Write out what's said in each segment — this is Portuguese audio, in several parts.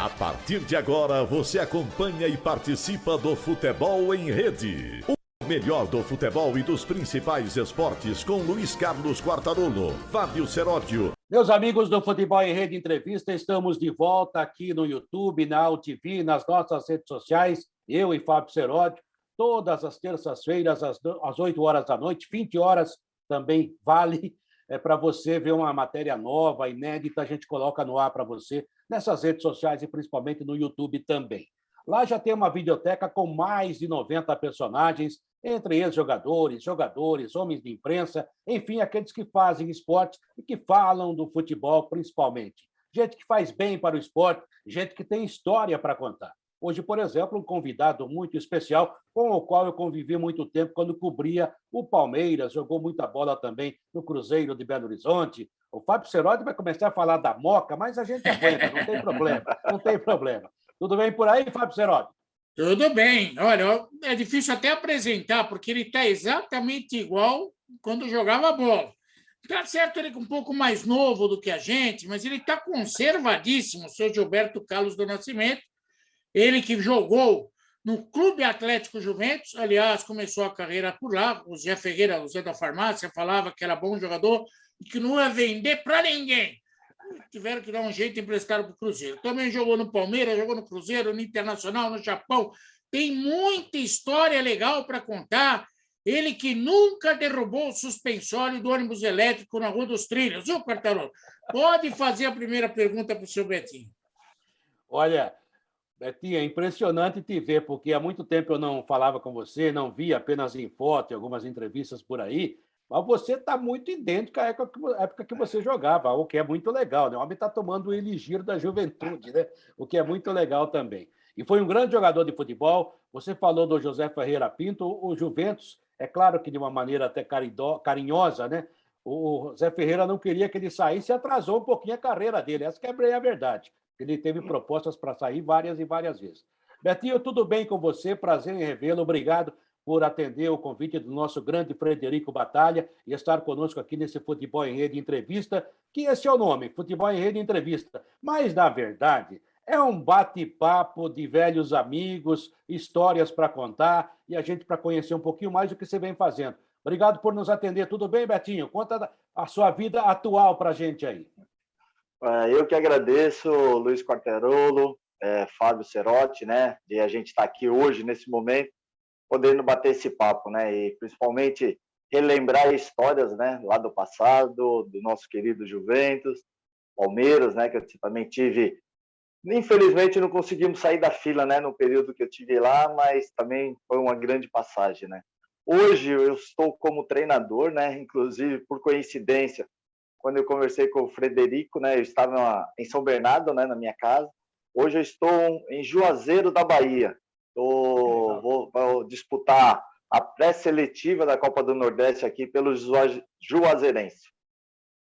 A partir de agora, você acompanha e participa do Futebol em Rede. O melhor do futebol e dos principais esportes com Luiz Carlos Quartarolo, Fábio Seródio. Meus amigos do Futebol em Rede Entrevista, estamos de volta aqui no YouTube, na UTV, nas nossas redes sociais, eu e Fábio Seródio, todas as terças-feiras, às 8 horas da noite, 20 horas também vale para você ver uma matéria nova, inédita, a gente coloca no ar para você, nessas redes sociais e principalmente no YouTube também. Lá já tem uma videoteca com mais de 90 personagens, entre ex-jogadores, jogadores, homens de imprensa, enfim, aqueles que fazem esporte e que falam do futebol principalmente. Gente que faz bem para o esporte, gente que tem história para contar. Hoje, por exemplo, um convidado muito especial, com o qual eu convivi muito tempo quando cobria o Palmeiras, jogou muita bola também no Cruzeiro de Belo Horizonte. O Fábio Seródio vai começar a falar da Moca, mas a gente aguenta, não tem problema, não tem problema. Tudo bem por aí, Fábio Seródio? Tudo bem. Olha, é difícil até apresentar, porque ele está exatamente igual quando jogava bola. Está certo, ele é um pouco mais novo do que a gente, mas ele está conservadíssimo, o seu Gilberto Carlos do Nascimento. Ele que jogou no Clube Atlético Juventus, aliás, começou a carreira por lá. O Zé Ferreira, o Zé da Farmácia, falava que era bom jogador e que não ia vender para ninguém. Tiveram que dar um jeito e emprestar para o Cruzeiro. Também jogou no Palmeiras, jogou no Cruzeiro, no Internacional, no Japão. Tem muita história legal para contar. Ele que nunca derrubou o suspensório do ônibus elétrico na Rua dos Trilhos. Viu, Quartarolo? Pode fazer a primeira pergunta para o seu Betinho. Olha, Betinho, é impressionante te ver, porque há muito tempo eu não falava com você, não via apenas em foto, em algumas entrevistas por aí, mas você está muito idêntico à época que você jogava, o que é muito legal, né? O homem está tomando o elixir da juventude, né? O que é muito legal também. E foi um grande jogador de futebol. Você falou do José Ferreira Pinto, o Juventus, é claro que de uma maneira até carinhosa, né? O Zé Ferreira não queria que ele saísse e atrasou um pouquinho a carreira dele. Essa que é a verdade. Ele teve propostas para sair várias e várias vezes. Betinho, tudo bem com você? Prazer em revê-lo. Obrigado por atender o convite do nosso grande Frederico Batalha e estar conosco aqui nesse Futebol em Rede Entrevista, que esse é o nome, Futebol em Rede Entrevista. Mas, na verdade, é um bate-papo de velhos amigos, histórias para contar e a gente para conhecer um pouquinho mais do que você vem fazendo. Obrigado por nos atender. Tudo bem, Betinho? Conta a sua vida atual para a gente aí. Eu que agradeço, Luiz Quartarolo, Fábio Serotti, né, de a gente estar aqui hoje, nesse momento, podendo bater esse papo, né, e principalmente relembrar histórias, né, lá do passado, do nosso querido Juventus, Palmeiras, né, que eu também tive. Infelizmente não conseguimos sair da fila, né, no período que eu tive lá, mas também foi uma grande passagem, né. Hoje eu estou como treinador, né, inclusive por coincidência, quando eu conversei com o Frederico, né, eu estava em São Bernardo, né, na minha casa. Hoje eu estou em Juazeiro da Bahia. Vou disputar a pré-seletiva da Copa do Nordeste aqui pelo Juazeirense.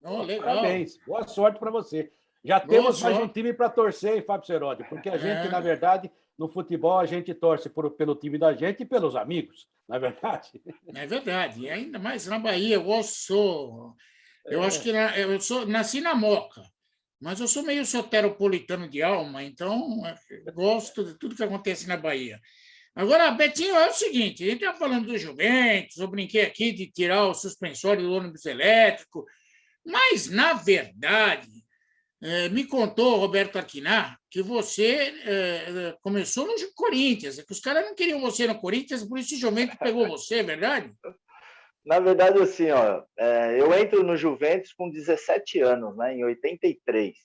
Oh, legal. Parabéns, boa sorte para você. Já temos mais um time para torcer, hein, Fábio Seródio? Porque a gente, na verdade, no futebol, a gente torce pelo time da gente e pelos amigos, não é verdade? É verdade. E ainda mais na Bahia, eu acho que nasci na Moca, mas eu sou meio soteropolitano de alma, então gosto de tudo que acontece na Bahia. Agora, Betinho, é o seguinte, a gente está falando do Juventus, eu brinquei aqui de tirar o suspensório do ônibus elétrico, mas, na verdade, me contou o Roberto Aquinar que você começou no Corinthians, que os caras não queriam você no Corinthians, por isso o Juventus pegou você, é verdade? Na verdade, assim, ó, eu entro no Juventus com 17 anos, né, em 83.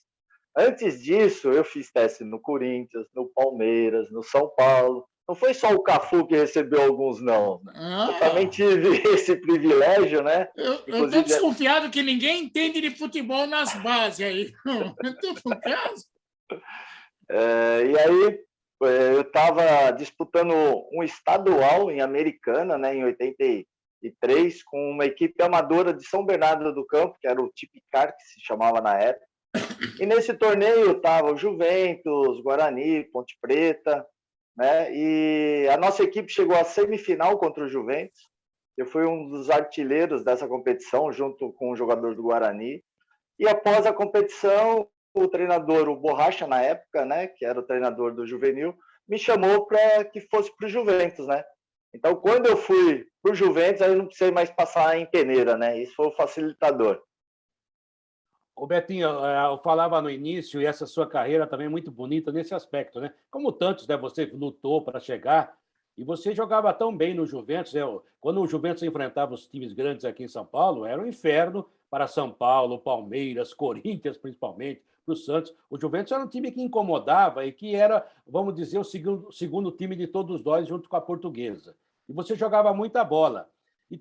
Antes disso, eu fiz teste no Corinthians, no Palmeiras, no São Paulo. Não foi só o Cafu que recebeu alguns não. Eu também tive esse privilégio, né? Eu estou desconfiado que ninguém entende de futebol nas bases aí. E aí, eu estava disputando um estadual em Americana, né, em 83, com uma equipe amadora de São Bernardo do Campo, que era o Tipicar, que se chamava na época. E nesse torneio estava o Juventus, Guarani, Ponte Preta, né? E a nossa equipe chegou à semifinal contra o Juventus. Eu fui um dos artilheiros dessa competição, junto com o jogador do Guarani. E após a competição, o treinador, o Borracha, na época, né, que era o treinador do juvenil, me chamou para que fosse para o Juventus, né? Então, quando eu fui para o Juventus, aí eu não precisei mais passar em peneira, né? Isso foi o facilitador. Ô Betinho, eu falava no início, e essa sua carreira também é muito bonita nesse aspecto, né? Como tantos, né? Você lutou para chegar e você jogava tão bem no Juventus. Né? Quando o Juventus enfrentava os times grandes aqui em São Paulo, era um inferno para São Paulo, Palmeiras, Corinthians, principalmente, para o Santos. O Juventus era um time que incomodava e que era, vamos dizer, o segundo time de todos nós, junto com a Portuguesa. E você jogava muita bola e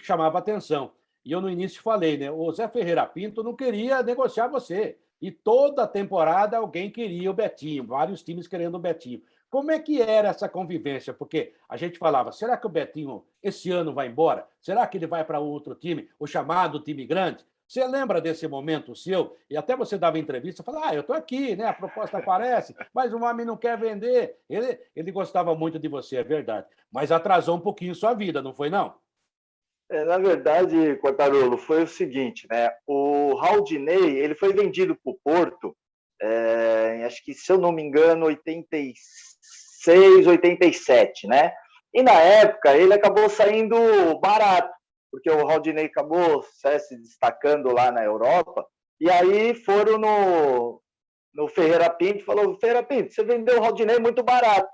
chamava atenção. E eu no início falei, né? O Zé Ferreira Pinto não queria negociar você. E toda temporada alguém queria o Betinho, vários times querendo o Betinho. Como é que era essa convivência? Porque a gente falava, será que o Betinho esse ano vai embora? Será que ele vai para outro time, o chamado time grande? Você lembra desse momento seu? E até você dava entrevista, falava, eu estou aqui, né? A proposta aparece, mas o homem não quer vender. Ele gostava muito de você, é verdade. Mas atrasou um pouquinho sua vida, não foi, não? Na verdade, Quartarolo, foi o seguinte, né? O Haldinei, ele foi vendido para o Porto, acho que, se eu não me engano, 86, 87, né? E na época ele acabou saindo barato, porque o Haldinei acabou se destacando lá na Europa, e aí foram no Ferreira Pinto e falou, Ferreira Pinto, você vendeu o Haldinei muito barato.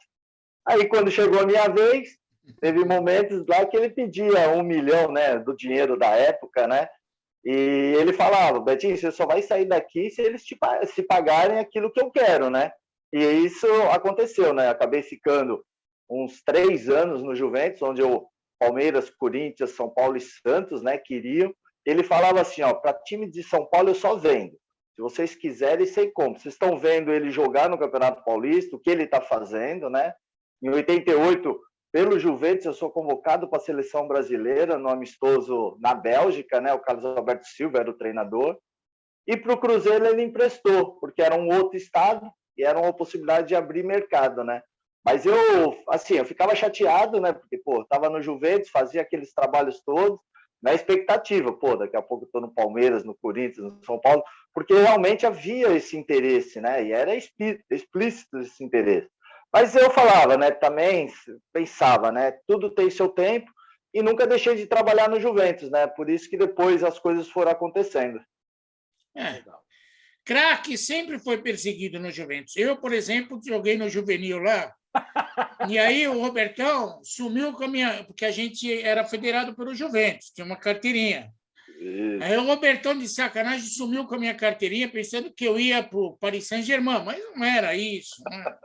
Aí quando chegou a minha vez, teve momentos lá que ele pedia 1 milhão, né, do dinheiro da época, né? E ele falava, Betinho, você só vai sair daqui se eles se pagarem aquilo que eu quero, né? E isso aconteceu, né? Acabei ficando uns 3 anos no Juventus, onde eu, Palmeiras, Corinthians, São Paulo e Santos, né, queriam. Ele falava assim, para time de São Paulo eu só vendo. Se vocês quiserem, sei como. Vocês estão vendo ele jogar no Campeonato Paulista, o que ele está fazendo, né? Em 88, pelo Juventus, eu sou convocado para a seleção brasileira no amistoso na Bélgica, né? O Carlos Alberto Silva era o treinador. E para o Cruzeiro ele emprestou, porque era um outro estado e era uma possibilidade de abrir mercado, né? Mas eu ficava chateado, né? Porque, estava no Juventus, fazia aqueles trabalhos todos, na expectativa, daqui a pouco eu estou no Palmeiras, no Corinthians, no São Paulo, porque realmente havia esse interesse, né? E era explícito esse interesse. Mas eu falava, né, também pensava, né, tudo tem seu tempo e nunca deixei de trabalhar no Juventus, né? Por isso que depois as coisas foram acontecendo. Craque sempre foi perseguido no Juventus. Eu, por exemplo, joguei no juvenil lá, e aí o Robertão sumiu com a minha, porque a gente era federado pelo Juventus, tinha uma carteirinha. Isso. Aí o Robertão, de sacanagem, sumiu com a minha carteirinha, pensando que eu ia para o Paris Saint-Germain, mas não era isso, né?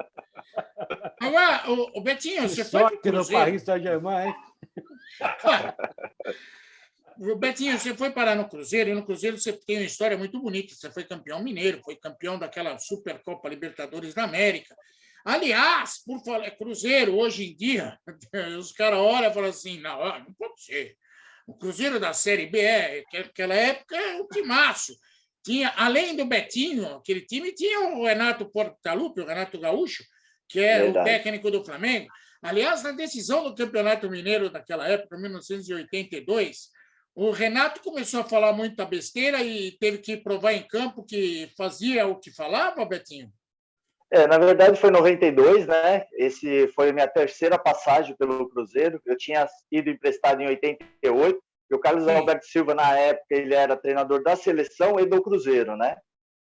Agora, o Betinho, você foi para o Cruzeiro. No Paris Saint-Germain, hein? O Betinho, você foi parar no Cruzeiro, e no Cruzeiro você tem uma história muito bonita. Você foi campeão mineiro, foi campeão daquela Supercopa Libertadores da América. Aliás, por falar Cruzeiro, hoje em dia, os caras olham e falam assim, não pode ser. O Cruzeiro da Série B, naquela época, é um timaço. Tinha, além do Betinho, aquele time, tinha o Renato Portaluppi, o Renato Gaúcho, que era o técnico do Flamengo. Aliás, na decisão do Campeonato Mineiro daquela época, 1982, o Renato começou a falar muita besteira e teve que provar em campo que fazia o que falava, Betinho? Na verdade, foi em 92, né? Esse foi a minha terceira passagem pelo Cruzeiro. Eu tinha ido emprestado em 88. E o Carlos Alberto Silva, na época, ele era treinador da seleção e do Cruzeiro, né?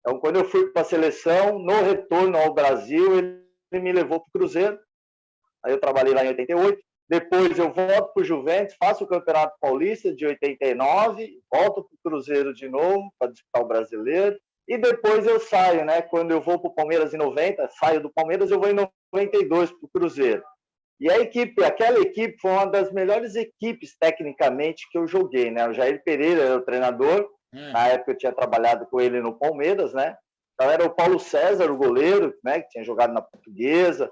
Então, quando eu fui para a seleção, no retorno ao Brasil, ele me levou para o Cruzeiro. Aí eu trabalhei lá em 88. Depois eu volto para o Juventus, faço o Campeonato Paulista de 89, volto para o Cruzeiro de novo para disputar o Brasileiro. E depois eu saio, né? Quando eu vou para o Palmeiras em 90, saio do Palmeiras, eu vou em 92 para o Cruzeiro. E aquela equipe foi uma das melhores equipes tecnicamente que eu joguei, né? O Jair Pereira era o treinador, na época eu tinha trabalhado com ele no Palmeiras, né? Então era o Paulo César, o goleiro, né? Que tinha jogado na Portuguesa,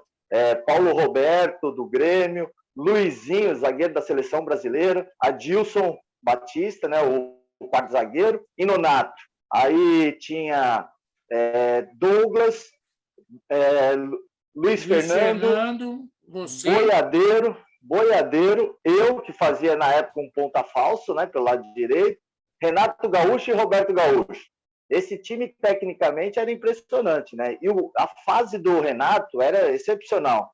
Paulo Roberto, do Grêmio, Luizinho, zagueiro da Seleção Brasileira, Adilson Batista, né? O quarto zagueiro, e Nonato. Aí tinha Douglas, Luiz Fernando, você. Boiadeiro, eu, que fazia na época um ponta falso, né, pelo lado direito, Renato Gaúcho e Roberto Gaúcho. esse time, tecnicamente, era impressionante, né? E a fase do Renato era excepcional.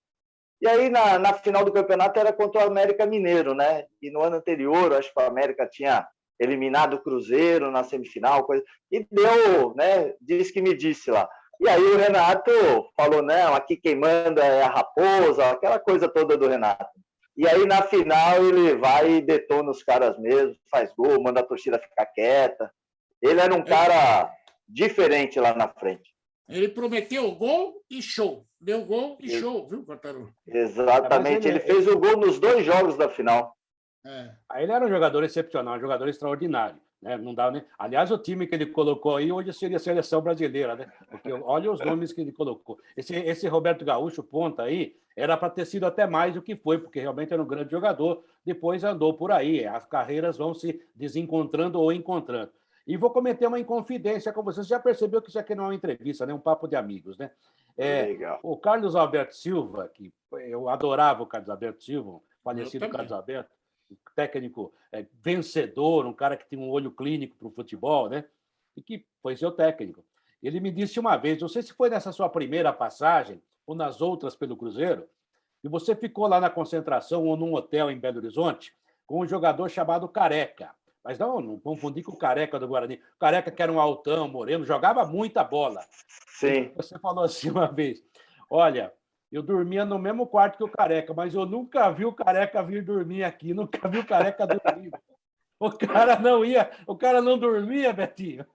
E aí, na final do campeonato, era contra o América Mineiro, né? E no ano anterior, acho que o América tinha eliminado o Cruzeiro na semifinal, coisa, e deu, né? Disse que me disse lá. E aí o Renato falou, não, aqui quem manda é a Raposa, aquela coisa toda do Renato. E aí, na final, ele vai e detona os caras mesmo, faz gol, manda a torcida ficar quieta. Ele era um cara diferente lá na frente. Ele prometeu gol e show. Deu gol e show, viu, Quartarolo? Exatamente. Ele fez o gol nos 2 jogos da final. Ele era um jogador excepcional, um jogador extraordinário. Né? Não dá nem... Aliás, o time que ele colocou aí hoje seria a seleção brasileira, né? Porque olha os nomes que ele colocou. Esse Roberto Gaúcho, ponta aí, era para ter sido até mais do que foi, porque realmente era um grande jogador. Depois andou por aí. As carreiras vão se desencontrando ou encontrando. E vou cometer uma inconfidência com vocês. Você já percebeu que isso aqui não é uma entrevista, né? Um papo de amigos, né? Legal. O Carlos Alberto Silva, que eu adorava o Carlos Alberto Silva, falecido Carlos Alberto, técnico vencedor, um cara que tinha um olho clínico para o futebol, né? E que foi seu técnico. Ele me disse uma vez, não sei se foi nessa sua primeira passagem ou nas outras pelo Cruzeiro, que você ficou lá na concentração ou num hotel em Belo Horizonte com um jogador chamado Careca. Mas não confundir com o Careca do Guarani. O Careca, que era um altão, moreno, jogava muita bola. Sim. Você falou assim uma vez, olha, eu dormia no mesmo quarto que o Careca, mas eu nunca vi o Careca vir dormir aqui, nunca vi o Careca dormir. O cara não dormia, Betinho.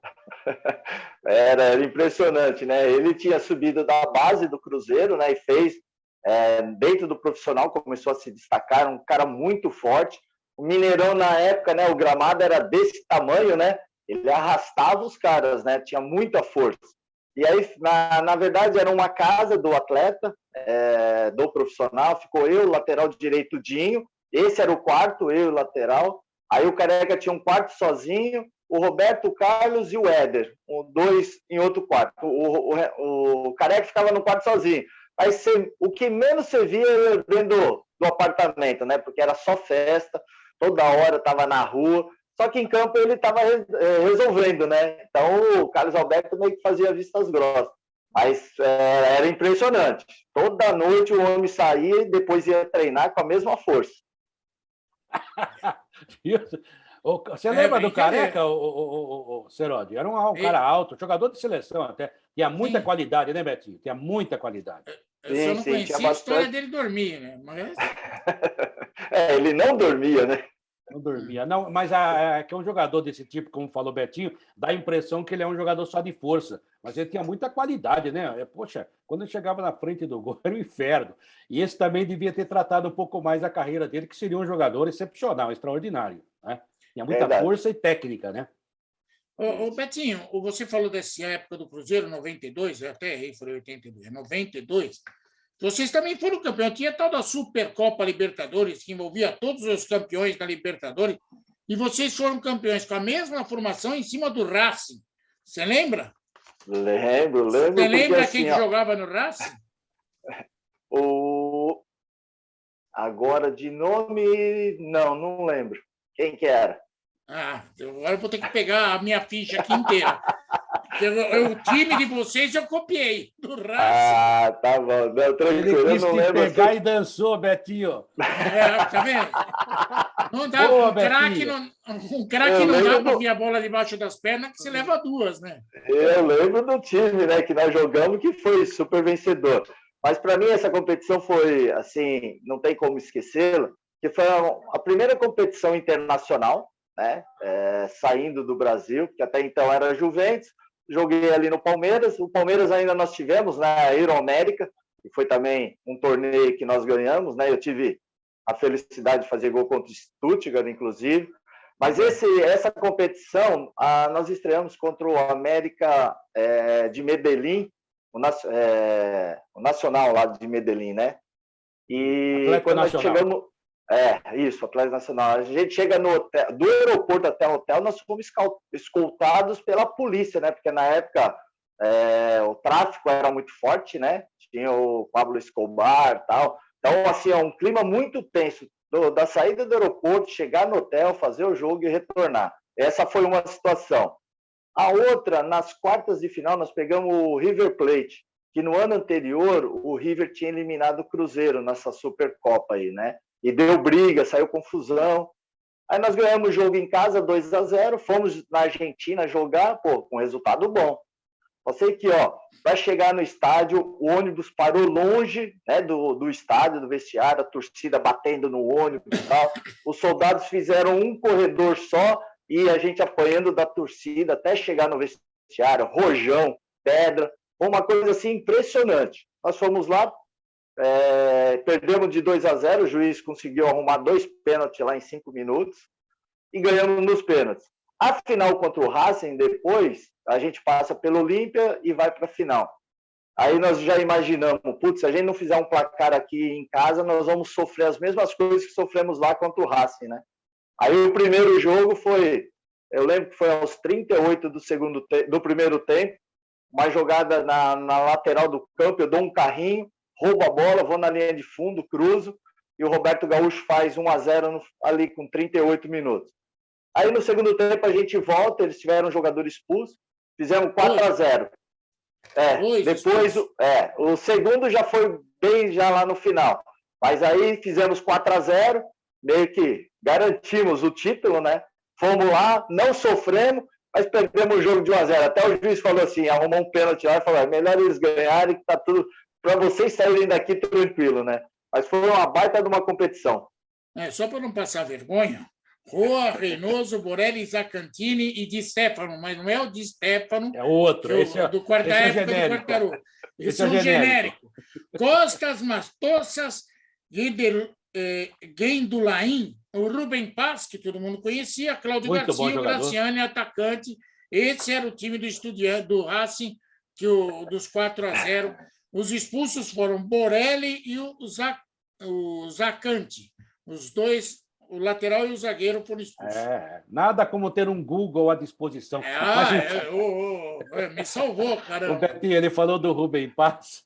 Era impressionante, né? Ele tinha subido da base do Cruzeiro, né? E fez, dentro do profissional, começou a se destacar, um cara muito forte. O Mineirão, na época, né? O gramado era desse tamanho, né? Ele arrastava os caras, né? Tinha muita força. E aí, na verdade, era uma casa do atleta, do profissional. Ficou eu, lateral direito, Dinho. Esse era o quarto, eu e o lateral. Aí o Careca tinha um quarto sozinho, o Roberto, o Carlos e o Éder, 2 em outro quarto. O Careca ficava no quarto sozinho. Aí o que menos você via era dentro do apartamento, né? Porque era só festa, toda hora estava na rua. Só que em campo ele estava resolvendo, né? Então o Carlos Alberto meio que fazia vistas grossas. Mas era impressionante. Toda noite o homem saía e depois ia treinar com a mesma força. Você lembra do Careca, o Serodi? Era um cara alto, jogador de seleção até. Tinha muita qualidade, né, Betinho? Tinha muita qualidade. Eu só não conhecia a história dele dormir, né? Mas... ele não dormia, né? Não dormia. Não, mas que é um jogador desse tipo, como falou o Betinho, dá a impressão que ele é um jogador só de força. Mas ele tinha muita qualidade, né? Poxa, quando ele chegava na frente do gol, era um inferno. E esse também devia ter tratado um pouco mais a carreira dele, que seria um jogador excepcional, extraordinário. Né? Tinha muita força e técnica, né? Ô, Betinho, você falou dessa época do Cruzeiro, 92, eu até errei, falei 82, 92. Vocês também foram campeões. Tinha tal da Supercopa Libertadores, que envolvia todos os campeões da Libertadores, e vocês foram campeões com a mesma formação em cima do Racing. Você lembra? Lembro. Você lembra assim, quem que jogava no Racing? Agora, de nome, não lembro. Quem que era? Agora eu vou ter que pegar a minha ficha aqui inteira. O time de vocês eu copiei, do Racing. Tá bom. Não, tranquilo, ele quis te pegar e dançou, Betinho. Tá vendo? Não dá, um craque não dá para vir a bola debaixo das pernas, que você leva 2, né? Eu lembro do time, né, que nós jogamos, que foi super vencedor. Mas, para mim, essa competição foi, assim, não tem como esquecê-la, que foi a primeira competição internacional, né, saindo do Brasil, que até então era a Juventus. Joguei ali no Palmeiras. O Palmeiras ainda nós tivemos na Euroamérica, que foi também um torneio que nós ganhamos, né? Eu tive a felicidade de fazer gol contra o Stuttgart, inclusive. Mas essa competição, nós estreamos contra o América de Medellín, o Nacional lá de Medellín, né? E Atlético quando nós Nacional. chegamos... Isso, Atlético Nacional. A gente chega no hotel, do aeroporto até o hotel, nós fomos escoltados pela polícia, né? Porque na época o tráfico era muito forte, né? Tinha o Pablo Escobar e tal. Então, assim, é um clima muito tenso. Da saída do aeroporto, chegar no hotel, fazer o jogo e retornar. Essa foi uma situação. A outra, nas quartas de final, nós pegamos o River Plate, que no ano anterior o River tinha eliminado o Cruzeiro nessa Supercopa aí, né? E deu briga, saiu confusão. Aí nós ganhamos o jogo em casa, 2-0, fomos na Argentina jogar, pô, com resultado bom. Eu sei que, ó, vai chegar no estádio, o ônibus parou longe, né, do estádio, do vestiário, a torcida batendo no ônibus e tal. Os soldados fizeram um corredor só e a gente apanhando da torcida até chegar no vestiário, rojão, pedra. Foi uma coisa assim impressionante. Nós fomos lá, perdemos de 2-0, o juiz conseguiu arrumar 2 pênaltis lá em 5 minutos e ganhamos nos pênaltis. A final contra o Racing, depois, a gente passa pelo Olímpia e vai para a final. Aí nós já imaginamos, putz, se a gente não fizer um placar aqui em casa, nós vamos sofrer as mesmas coisas que sofremos lá contra o Racing, né? Aí o primeiro jogo foi, eu lembro que foi aos 38 do primeiro tempo, uma jogada na lateral do campo, eu dou um carrinho, roubo a bola, vou na linha de fundo, cruzo, e o Roberto Gaúcho faz 1-0 ali com 38 minutos. Aí no segundo tempo a gente volta, eles tiveram um jogador expulso, fizemos 4-0. Depois, o segundo já foi bem já lá no final. Mas aí fizemos 4-0, meio que garantimos o título, né? Fomos lá, não sofremos, mas perdemos o jogo de 1-0. Até o juiz falou assim, arrumou um pênalti lá e falou, é melhor eles ganharem, que tá tudo para vocês saírem daqui tranquilo, né? Mas foi uma baita de uma competição. Só para não passar vergonha, Roa, Reynoso, Borelli, Zacantini e Di Stefano, mas não é o Di Stefano. É outro. Do quarta época do Quartarolo. Esse é um genérico. Costas, Mastossas, Guendulain, o Rubem Paz, que todo mundo conhecia, Cláudio Muito Garcia, o Graciani, atacante. Esse era o time do Estudiante, do Racing, dos 4-0. Os expulsos foram Borelli e o Zacante. Os dois, o lateral e o zagueiro, foram expulsos. Nada como ter um Google à disposição. Me salvou, caramba. O Betinho, ele falou do Rubem Paz.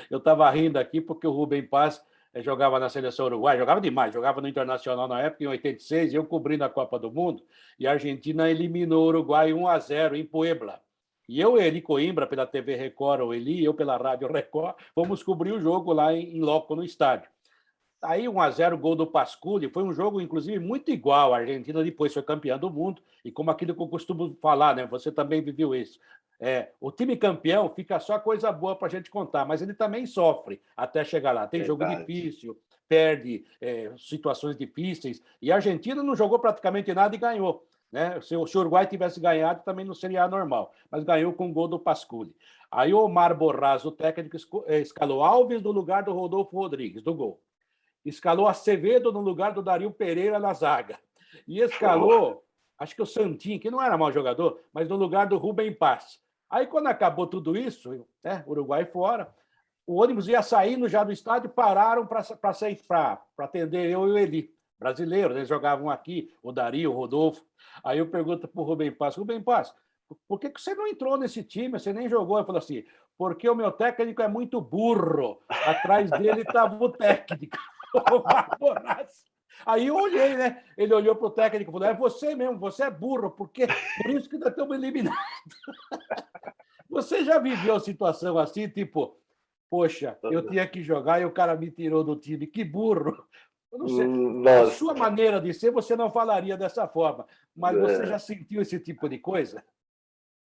Eu estava rindo aqui porque o Rubem Paz jogava na seleção uruguaia, jogava demais, jogava no Internacional na época, em 86, eu cobrindo a Copa do Mundo, e a Argentina eliminou o Uruguai 1-0 em Puebla. E eu, Eli Coimbra, pela TV Record, o Eli, eu pela Rádio Record, fomos cobrir o jogo lá em loco, no estádio. Aí 1-0, gol do Pasculi, foi um jogo, inclusive, muito igual. A Argentina depois foi campeã do mundo, e como aquilo que eu costumo falar, né? Você também viveu isso. O time campeão fica só coisa boa para a gente contar, mas ele também sofre até chegar lá. Tem jogo difícil, perde situações difíceis, e a Argentina não jogou praticamente nada e ganhou. Né? Se o Uruguai tivesse ganhado, também não seria normal, mas ganhou com o gol do Pasculi. Aí o Omar Borraz, o técnico, escalou Alves no lugar do Rodolfo Rodrigues, do gol. Escalou Acevedo no lugar do Dario Pereira na zaga. E escalou, acho que o Santin, que não era mau jogador, mas no lugar do Rubem Paz. Aí, quando acabou tudo isso, Uruguai fora, o ônibus ia saindo já do estádio, pararam para atender eu e o Eli, brasileiros. Eles jogavam aqui, o Dario, o Rodolfo. Aí eu pergunto para o Rubem Paz, por que você não entrou nesse time? Você nem jogou? Ele falou assim, porque o meu técnico é muito burro. Atrás dele estava o técnico. Aí eu olhei, né? Ele olhou para o técnico e falou, é você mesmo, você é burro, por isso que nós estamos eliminados. Você já viveu situação assim, tipo, poxa, eu tinha que jogar e o cara me tirou do time, que burro. Eu não sei, a sua maneira de ser, você não falaria dessa forma, mas você já sentiu esse tipo de coisa?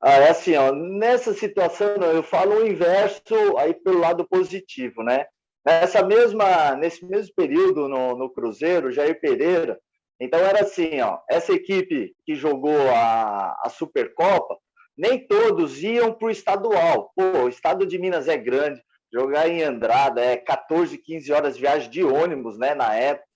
É assim, ó, nessa situação, eu falo o inverso aí pelo lado positivo, né? Nesse mesmo período no Cruzeiro, Jair Pereira, então era assim, ó, essa equipe que jogou a Supercopa, nem todos iam para o estadual. O estado de Minas é grande, jogar em Andrada é 14, 15 horas de viagem de ônibus, né, na época.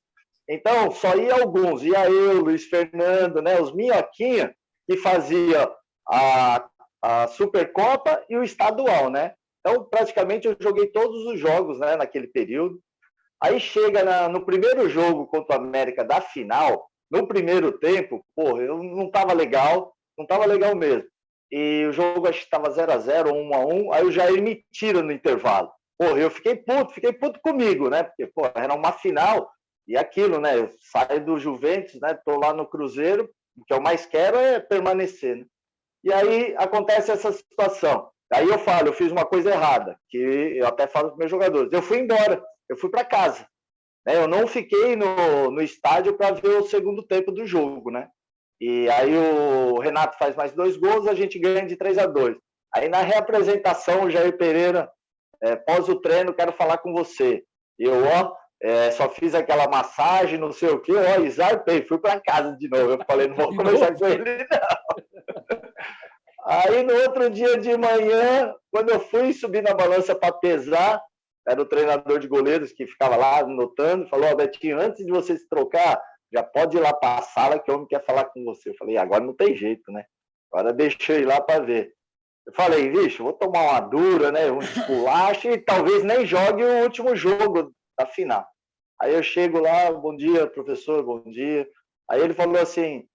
Então, só ia alguns, ia eu, Luiz Fernando, né, os minhoquinha, que fazia a Supercopa e o estadual, né? Então, praticamente, eu joguei todos os jogos, né, naquele período. Aí chega no primeiro jogo contra o América da final, no primeiro tempo, eu não estava legal mesmo. E o jogo acho que estava 0-0, 1-1, aí o Jair me tira no intervalo. Eu fiquei puto comigo, né? Porque, era uma final, e aquilo, né? Eu saio do Juventus, né? Tô lá no Cruzeiro, o que eu mais quero é permanecer, né? E aí acontece essa situação. Aí eu falo, eu fiz uma coisa errada, que eu até falo para os meus jogadores. Eu fui embora, eu fui para casa. Né? Eu não fiquei no estádio para ver o segundo tempo do jogo, né? E aí o Renato faz mais 2 gols, a gente ganha de 3-2. Aí na reapresentação, o Jair Pereira, pós o treino, quero falar com você. Eu, só fiz aquela massagem, não sei o quê, exarpei, fui para casa de novo. Eu falei, não vou conversar com ele, não. Aí no outro dia de manhã, quando eu fui subir na balança para pesar, era o treinador de goleiros que ficava lá anotando, falou, Betinho, antes de você se trocar, já pode ir lá para a sala que o homem quer falar com você. Eu falei, agora não tem jeito, né? Agora deixa eu ir lá para ver. Eu falei, vixe, vou tomar uma dura, né? Um esculacho e talvez nem jogue o último jogo da final. Aí eu chego lá, bom dia, professor, bom dia. Aí ele falou assim,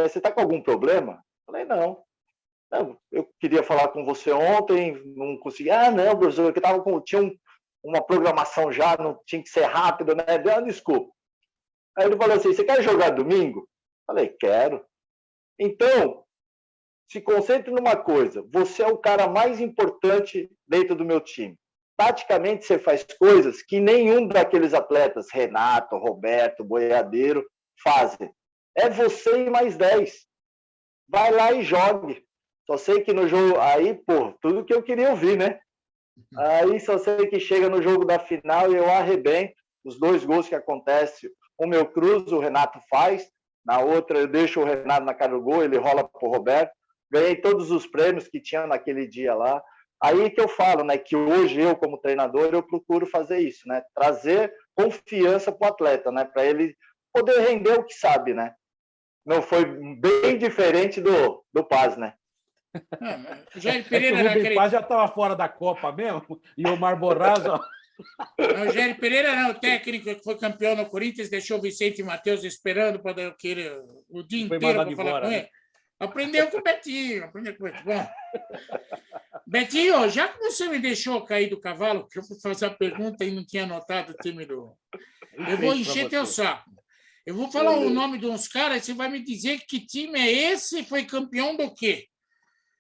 você está com algum problema? Eu falei, não. Eu queria falar com você ontem, não consegui. Não, professor, eu tinha uma programação já, não tinha que ser rápido, né? Deu uma desculpa. Aí ele falou assim, você quer jogar domingo? Eu falei, quero. Então, se concentre numa coisa, você é o cara mais importante dentro do meu time. Taticamente, você faz coisas que nenhum daqueles atletas, Renato, Roberto, Boiadeiro, fazem. É você e mais 10. Vai lá e jogue. Só sei que no jogo... Aí, pô, tudo que eu queria ouvir, né? Aí só sei que chega no jogo da final e eu arrebento. Os 2 gols que acontecem, um eu cruzo, o Renato faz. Na outra, eu deixo o Renato na cara do gol, ele rola para o Roberto. Ganhei todos os prêmios que tinha naquele dia lá. Aí que eu falo, né, que hoje eu, como treinador, eu procuro fazer isso, né? Trazer confiança para o atleta, né? Para ele poder render o que sabe, né? Não foi bem diferente do Paz, né? O Jair Pereira o Rubem Paz já estava fora da Copa mesmo, e o Omar Borraza... O Jair Pereira não, o técnico que foi campeão no Corinthians, deixou o Vicente e Matheus esperando para o dia inteiro para falar com ele. Aprendeu com o Betinho. Bom, Betinho, já que você me deixou cair do cavalo, que eu fui fazer a pergunta e não tinha anotado o time do... Eu vou encher teu saco. Eu vou falar o nome de uns caras e você vai me dizer que time é esse e foi campeão do quê?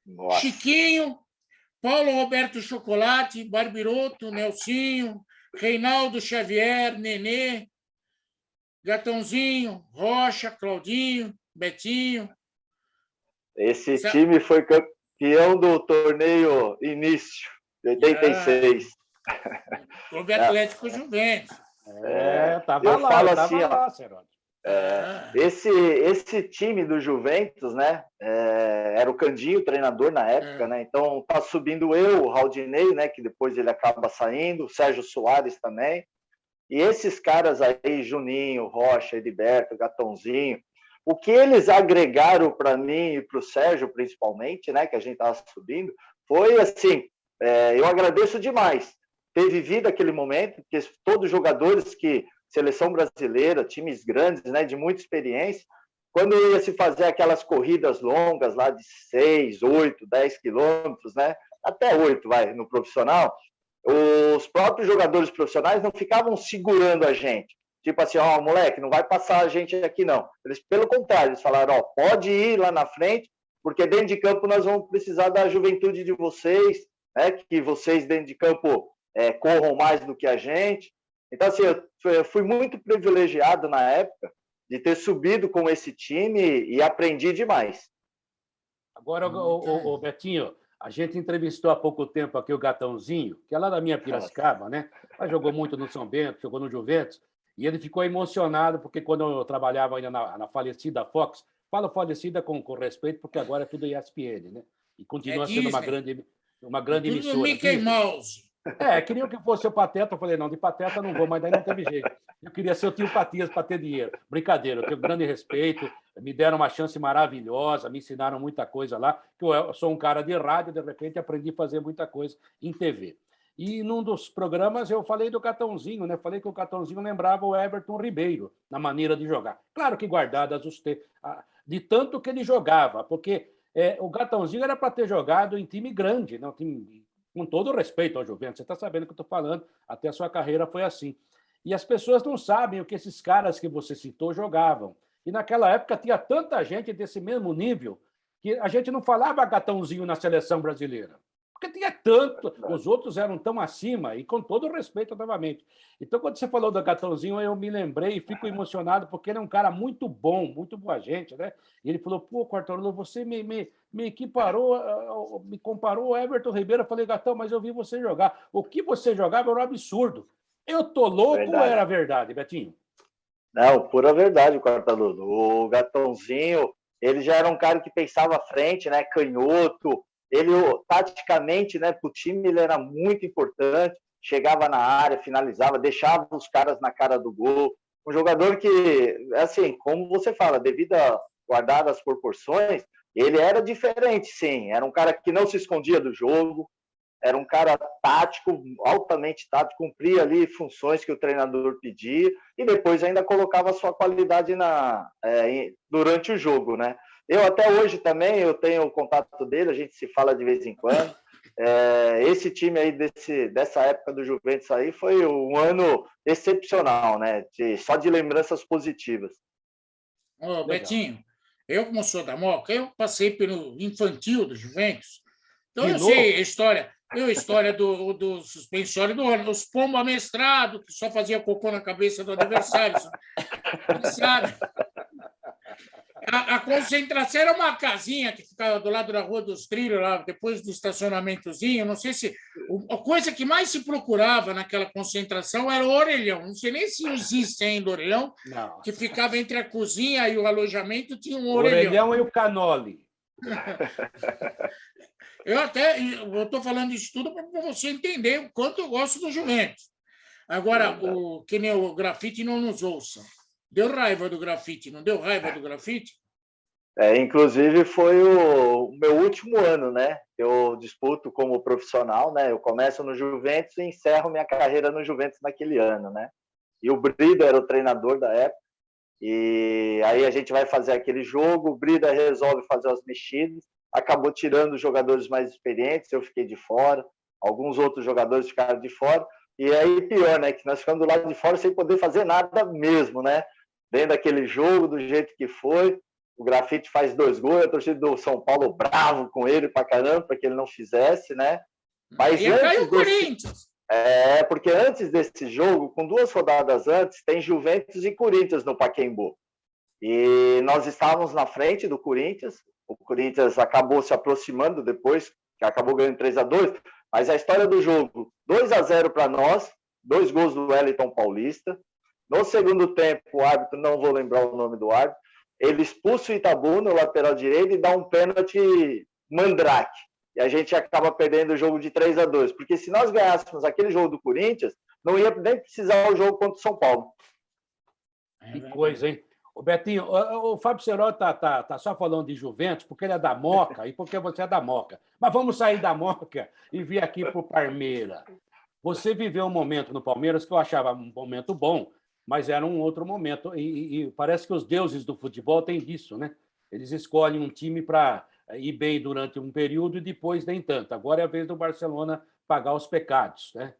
Nossa. Chiquinho, Paulo Roberto Chocolate, Barbiroto, Nelsinho, Reinaldo Xavier, Nenê, Gatãozinho, Rocha, Claudinho, Betinho. Esse time foi campeão do torneio início, de 86. Clube Atlético Juventus. Tava lá, Seródio. Esse time do Juventus, né? Era o Candinho, o treinador na época, né? Então tá subindo eu, o Raldinei, né? Que depois ele acaba saindo, o Sérgio Soares também. E esses caras aí, Juninho, Rocha, Heriberto, Gatãozinho, o que eles agregaram para mim e para o Sérgio, principalmente, né? Que a gente tava subindo, foi assim, eu agradeço demais ter vivido aquele momento, porque todos os jogadores que seleção brasileira, times grandes, né, de muita experiência, quando ia se fazer aquelas corridas longas lá de 6, 8, 10 quilômetros, né, até 8, vai, no profissional, os próprios jogadores profissionais não ficavam segurando a gente. Tipo assim, moleque, não vai passar a gente aqui, não. Eles, pelo contrário, eles falaram, pode ir lá na frente, porque dentro de campo nós vamos precisar da juventude de vocês, né, que vocês dentro de campo corram mais do que a gente. Então, assim, eu fui muito privilegiado na época de ter subido com esse time e aprendi demais. Agora, o Betinho, a gente entrevistou há pouco tempo aqui o Gatãozinho, que é lá da minha Piracicaba, né? Mas jogou muito no São Bento, jogou no Juventus, e ele ficou emocionado porque quando eu trabalhava ainda na falecida Fox, falo falecida com respeito porque agora é tudo ESPN, né? E continua sendo uma grande emissora. Tudo Mickey Mouse. Queriam que fosse o Pateta, eu falei, não, de Pateta não vou, mas daí não teve jeito. Eu queria ser o tio Patias para ter dinheiro. Brincadeira, eu tenho grande respeito, me deram uma chance maravilhosa, me ensinaram muita coisa lá, que eu sou um cara de rádio, de repente aprendi a fazer muita coisa em TV. E num dos programas eu falei do Gatãozinho, né? Falei que o Gatãozinho lembrava o Everton Ribeiro na maneira de jogar. Claro que guardadas de tanto que ele jogava, porque o Gatãozinho era para ter jogado em time grande, não time... Com todo o respeito ao Juventus, você está sabendo o que eu estou falando, até a sua carreira foi assim. E as pessoas não sabem o que esses caras que você citou jogavam. E naquela época tinha tanta gente desse mesmo nível que a gente não falava Gatãozinho na seleção brasileira. Porque tinha tanto, os outros eram tão acima, e com todo o respeito novamente. Então, quando você falou do Gatãozinho, eu me lembrei e fico emocionado, porque ele é um cara muito bom, muito boa gente, né? E ele falou, pô, Quartarolo, você me equiparou, me comparou ao Everton Ribeiro. Eu falei, Gatão, mas eu vi você jogar. O que você jogava era um absurdo. Eu tô louco ou era verdade, Betinho? Não, pura verdade, o Quartarolo. O Gatãozinho, ele já era um cara que pensava à frente, né? Canhoto. Ele, taticamente, né, para o time, ele era muito importante. Chegava na área, finalizava, deixava os caras na cara do gol. Um jogador que, assim, como você fala, devido a guardar as proporções, ele era diferente, sim. Era um cara que não se escondia do jogo, era um cara tático, altamente tático, cumpria ali funções que o treinador pedia e depois ainda colocava a sua qualidade durante o jogo, né? Eu até hoje também, eu tenho o contato dele, a gente se fala de vez em quando. Esse time aí dessa época do Juventus aí foi um ano excepcional, né? Só de lembranças positivas. Ô, Betinho, eu como sou da Moca, eu passei pelo infantil do Juventus, então eu sei a história do suspensório do ano, dos pombos amestrados, que só fazia cocô na cabeça do adversário, sabe? A concentração era uma casinha que ficava do lado da Rua dos Trilhos, lá, depois do estacionamentozinho. Não sei se... A coisa que mais se procurava naquela concentração era o orelhão. Não sei nem se existe ainda o orelhão, não, que ficava entre a cozinha e o alojamento, tinha um orelhão. orelhão E o canole. Eu estou falando isso tudo para você entender o quanto eu gosto do Juventus. Agora, que nem o Grafite não nos ouça. Deu raiva do Grafite, não deu raiva do Grafite? Inclusive, foi o meu último ano, né? Eu disputo como profissional, né? Eu começo no Juventus e encerro minha carreira no Juventus naquele ano, né? E o Brida era o treinador da época. E aí a gente vai fazer aquele jogo, o Brida resolve fazer as mexidas, acabou tirando os jogadores mais experientes, eu fiquei de fora, alguns outros jogadores ficaram de fora. E aí pior, né? Que nós ficamos do lado de fora sem poder fazer nada mesmo, né? Dentro daquele jogo, do jeito que foi. O Grafite faz 2 gols, a torcida do São Paulo bravo com ele pra caramba, para que ele não fizesse, né? Mas e caiu o Corinthians. Porque antes desse jogo, com 2 rodadas antes, tem Juventus e Corinthians no Pacaembu. E nós estávamos na frente do Corinthians, o Corinthians acabou se aproximando depois, que acabou ganhando 3-2, mas a história do jogo, 2-0 para nós, 2 gols do Wellington Paulista. No segundo tempo, o árbitro, não vou lembrar o nome do árbitro, ele expulsa o Itabu no lateral direito e dá um pênalti mandrake. E a gente acaba perdendo o jogo de 3-2. Porque se nós ganhássemos aquele jogo do Corinthians, não ia nem precisar o jogo contra o São Paulo. Que coisa, hein? O Betinho, o Fábio Serol tá só falando de Juventus porque ele é da Moca e porque você é da Moca. Mas vamos sair da Moca e vir aqui para o Palmeiras. Você viveu um momento no Palmeiras que eu achava um momento bom, mas era um outro momento. E parece que os deuses do futebol têm disso, né? Eles escolhem um time para ir bem durante um período e depois nem tanto. Agora é a vez do Barcelona pagar os pecados, né?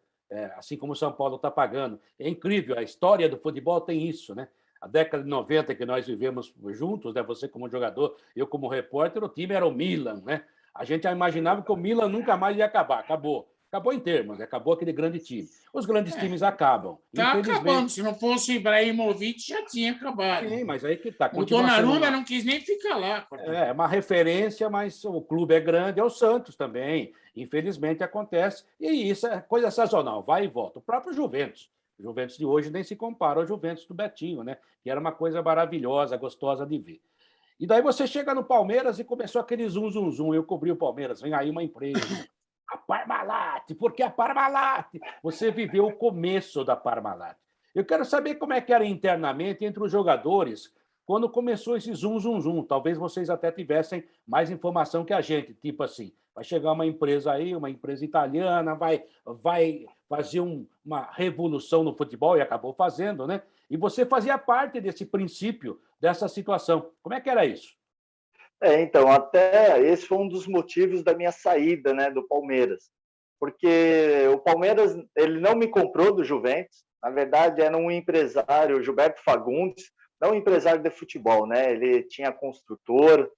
Assim como o São Paulo está pagando. É incrível, a história do futebol tem isso, né? A década de 90 que nós vivemos juntos, né? Você como jogador, eu como repórter, o time era o Milan, né? A gente já imaginava que o Milan nunca mais ia acabar. Acabou. Acabou em termos, acabou aquele grande time. Os grandes times acabam. Está acabando. Se não fosse Ibrahimovic, já tinha acabado. Sim, mas aí que está. O Donnarumma não quis nem ficar lá. É uma referência, mas o clube é grande, é o Santos também. Infelizmente acontece. E isso é coisa sazonal, vai e volta. O próprio Juventus. O Juventus de hoje nem se compara ao Juventus do Betinho, né? Que era uma coisa maravilhosa, gostosa de ver. E daí você chega no Palmeiras e começou aquele zum. Eu cobri o Palmeiras, vem aí uma empresa. A Parmalat, porque a Parmalat, você viveu o começo da Parmalat. Eu quero saber como é que era internamente entre os jogadores quando começou esse zum. Talvez vocês até tivessem mais informação que a gente, tipo assim, vai chegar uma empresa aí, uma empresa italiana, vai fazer uma revolução no futebol, e acabou fazendo, né? E você fazia parte desse princípio, dessa situação. Como é que era isso? Então, até esse foi um dos motivos da minha saída, né, do Palmeiras. Porque o Palmeiras, ele não me comprou do Juventus, na verdade era um empresário, Gilberto Fagundes, não um empresário de futebol, né? Ele tinha construtor,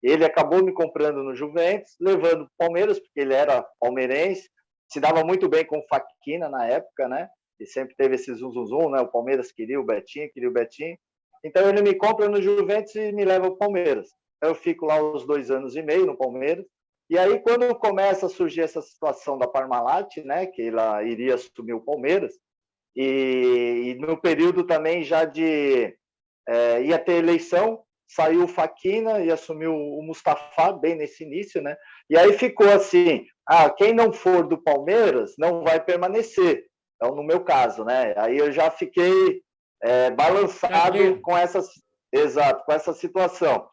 Ele acabou me comprando no Juventus, levando o Palmeiras, porque ele era palmeirense, se dava muito bem com o Faquina na época, né? E sempre teve esse zum, né? O Palmeiras queria o Betinho. Então ele me compra no Juventus e me leva ao Palmeiras. Eu fico lá uns 2 anos e meio no Palmeiras. E aí, quando começa a surgir essa situação da Parmalat, né? Que ela iria assumir o Palmeiras, e no período também já de ia ter eleição, saiu o Faquina e assumiu o Mustafa bem nesse início, né? E aí ficou assim, quem não for do Palmeiras não vai permanecer. Então, no meu caso, né? Aí eu já fiquei balançado com essa situação.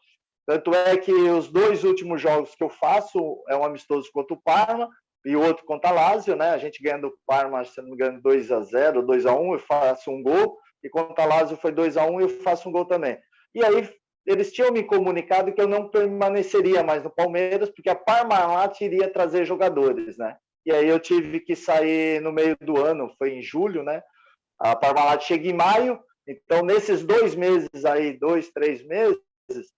Tanto é que os 2 últimos jogos que eu faço é um amistoso contra o Parma e o outro contra a Lazio, né? A gente ganha do Parma, se não me engano, 2-0, 2-1, eu faço um gol, e contra a Lazio foi 2-1 e eu faço um gol também. E aí eles tinham me comunicado que eu não permaneceria mais no Palmeiras, porque a Parmalat iria trazer jogadores, né? E aí eu tive que sair no meio do ano, foi em julho, né? A Parmalat chega em maio, então nesses 2 meses aí, 2, 3 meses,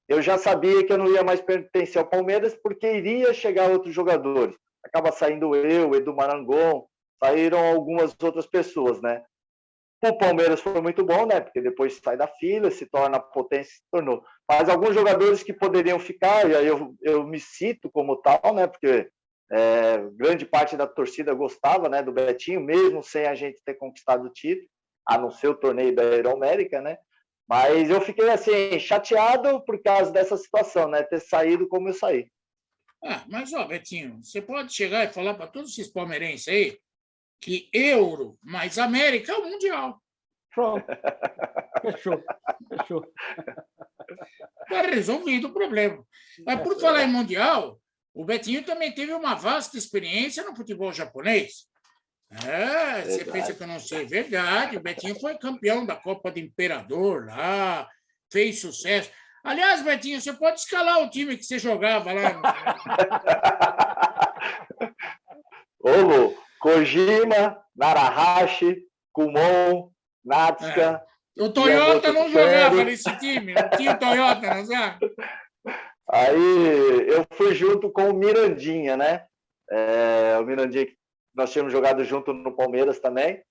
eu já sabia que eu não ia mais pertencer ao Palmeiras, porque iria chegar outros jogadores. Acaba saindo eu, Edu Marangon, saíram algumas outras pessoas, né? O Palmeiras foi muito bom, né? Porque depois sai da fila, se torna potência, se tornou. Mas alguns jogadores que poderiam ficar, e aí eu me cito como tal, né? Porque grande parte da torcida gostava, né, do Betinho, mesmo sem a gente ter conquistado o título, a não ser o torneio da Iberoamérica, né? Mas eu fiquei assim chateado por causa dessa situação, né? Ter saído como eu saí. Mas, Betinho, você pode chegar e falar para todos esses palmeirenses aí que Euro mais América é o Mundial. Pronto. Fechou. Está resolvido o problema. Mas, por falar em Mundial, o Betinho também teve uma vasta experiência no futebol japonês. Você pensa que eu não sei. Verdade, o Betinho foi campeão da Copa do Imperador lá, fez sucesso. Aliás, Betinho, você pode escalar o time que você jogava lá. Kojima, Narahashi, Kumon, Natsuka. O Toyota não jogava nesse time, não tinha o Toyota, não sabe? Aí eu fui junto com o Mirandinha, né? O Mirandinha que nós tínhamos jogado junto no Palmeiras também.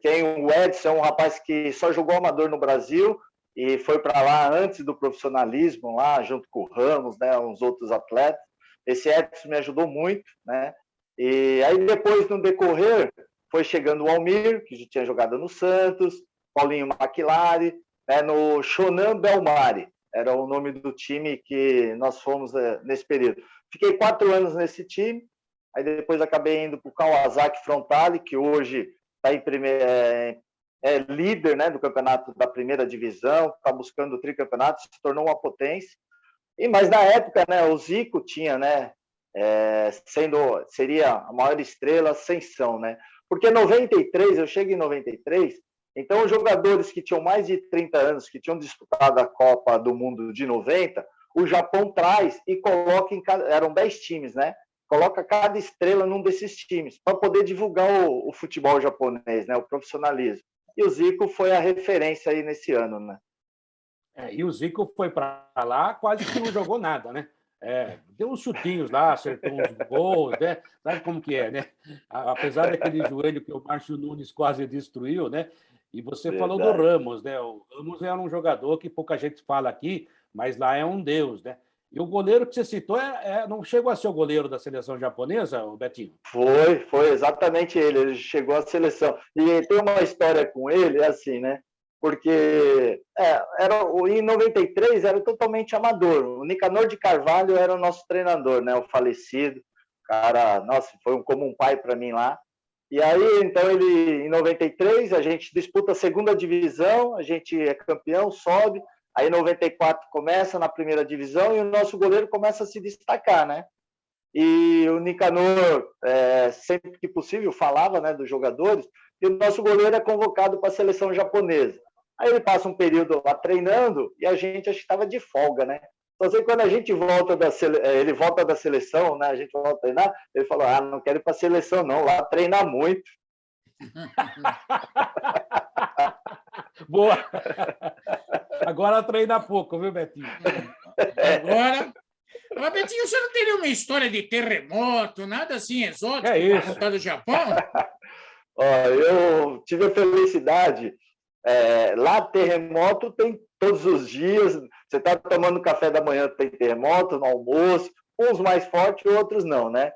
Tem o Edson, um rapaz que só jogou amador no Brasil e foi para lá antes do profissionalismo, lá junto com o Ramos, né? Uns outros atletas. Esse Edson me ajudou muito, né? E aí depois, no decorrer, foi chegando o Almir, que já tinha jogado no Santos, Paulinho McLaren, né, no Shonan Belmari, era o nome do time que nós fomos nesse período. Fiquei 4 anos nesse time, aí depois acabei indo para o Kawasaki Frontale, que hoje está em líder, né, do campeonato da primeira divisão, está buscando o tricampeonato, se tornou uma potência. Mas na época, né, o Zico tinha, né, seria a maior estrela ascensão, né? Porque 93, eu cheguei em 93, então os jogadores que tinham mais de 30 anos, que tinham disputado a Copa do Mundo de 90, o Japão traz e coloca eram 10 times, né? Coloca cada estrela num desses times, para poder divulgar o futebol japonês, né? O profissionalismo. E o Zico foi a referência aí nesse ano, né? E o Zico foi para lá, quase que não jogou nada, né? Deu uns chutinhos lá, acertou uns gols, né? Sabe como que é, né? Apesar daquele joelho que o Márcio Nunes quase destruiu, né? E você falou do Ramos, né? O Ramos era um jogador que pouca gente fala aqui, mas lá é um deus, né? E o goleiro que você citou não chegou a ser o goleiro da seleção japonesa, o Betinho? Foi exatamente ele chegou à seleção. E tem uma história com ele, assim, né? Porque em 93 era totalmente amador. O Nicanor de Carvalho era o nosso treinador, né? O falecido. Cara, nossa, foi como um pai para mim lá. E aí, então, em 93, a gente disputa a segunda divisão, a gente é campeão, sobe. Aí, em 94, começa na primeira divisão e o nosso goleiro começa a se destacar, né? E o Nicanor, sempre que possível, falava, né, dos jogadores, e o nosso goleiro é convocado para a seleção japonesa. Aí ele passa um período lá treinando e a gente acho que estava de folga, né? Só sei que quando a gente ele volta da seleção, né? A gente volta a treinar, ele falou, não quero ir para a seleção não, lá treina muito. Boa! Agora treina pouco, viu, Betinho? Agora, Betinho, você não tem nenhuma história de terremoto, nada assim exótico É isso. para contar do Japão? Ó, eu tive a felicidade. Lá, terremoto tem todos os dias. Você está tomando café da manhã, tem terremoto, no almoço, uns mais fortes, outros não, né?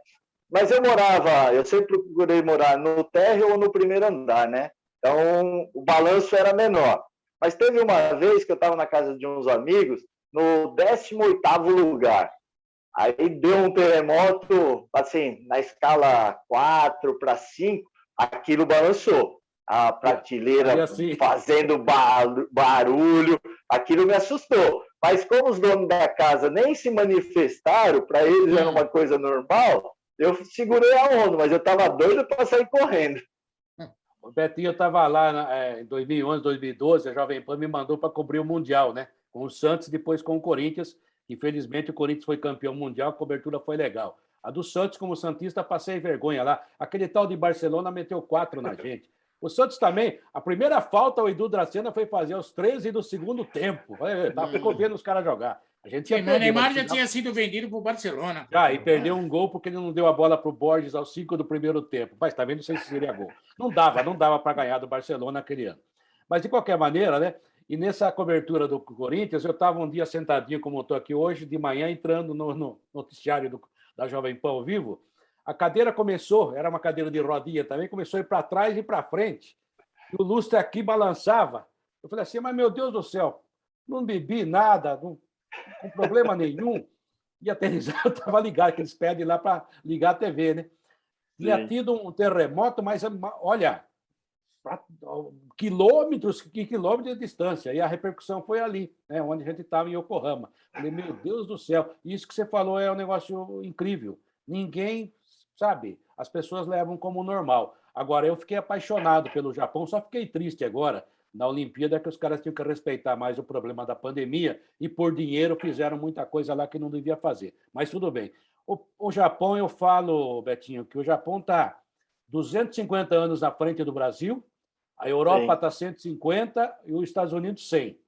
Mas eu sempre procurei morar no térreo ou no primeiro andar, né? Então, o balanço era menor. Mas teve uma vez que eu estava na casa de uns amigos, no 18º lugar. Aí deu um terremoto, assim, na escala 4 para 5, aquilo balançou. A prateleira assim... fazendo barulho, aquilo me assustou. Mas como os donos da casa nem se manifestaram, para eles era uma coisa normal, eu segurei a onda, mas eu estava doido para sair correndo. O Betinho, eu estava lá em 2011, 2012, a Jovem Pan me mandou para cobrir o Mundial, né? Com o Santos, depois com o Corinthians. Infelizmente, o Corinthians foi campeão mundial, a cobertura foi legal. A do Santos, como santista, passei vergonha lá. Aquele tal de Barcelona meteu 4 na gente. O Santos também, a primeira falta, o Edu Dracena foi fazer aos 13 do segundo tempo. Ficou vendo os caras jogar. A gente Sim, o Neymar já tinha sido vendido para o Barcelona. E perdeu um gol porque ele não deu a bola para o Borges aos 5 do primeiro tempo. Mas está vendo, não sei se seria gol. Não dava para ganhar do Barcelona aquele ano. Mas, de qualquer maneira, né? E nessa cobertura do Corinthians, eu estava um dia sentadinho, como estou aqui hoje, de manhã, entrando no noticiário da Jovem Pan ao vivo. A cadeira começou, era uma cadeira de rodinha também, começou a ir para trás e para frente. E o lustre aqui balançava. Eu falei assim, mas meu Deus do céu, não bebi nada, não, com problema nenhum. E a televisão estava ligada, que eles pedem lá para ligar a TV, né? Tinha tido um terremoto, mas olha, quilômetros de distância. E a repercussão foi ali, né, onde a gente estava, em Yokohama. Falei, meu Deus do céu, isso que você falou é um negócio incrível. Ninguém sabe, as pessoas levam como normal. Agora, eu fiquei apaixonado pelo Japão, só fiquei triste agora, na Olimpíada, que os caras tinham que respeitar mais o problema da pandemia e, por dinheiro, fizeram muita coisa lá que não devia fazer. Mas tudo bem. O Japão, eu falo, Betinho, que o Japão está 250 anos à frente do Brasil, a Europa está 150 e os Estados Unidos 100.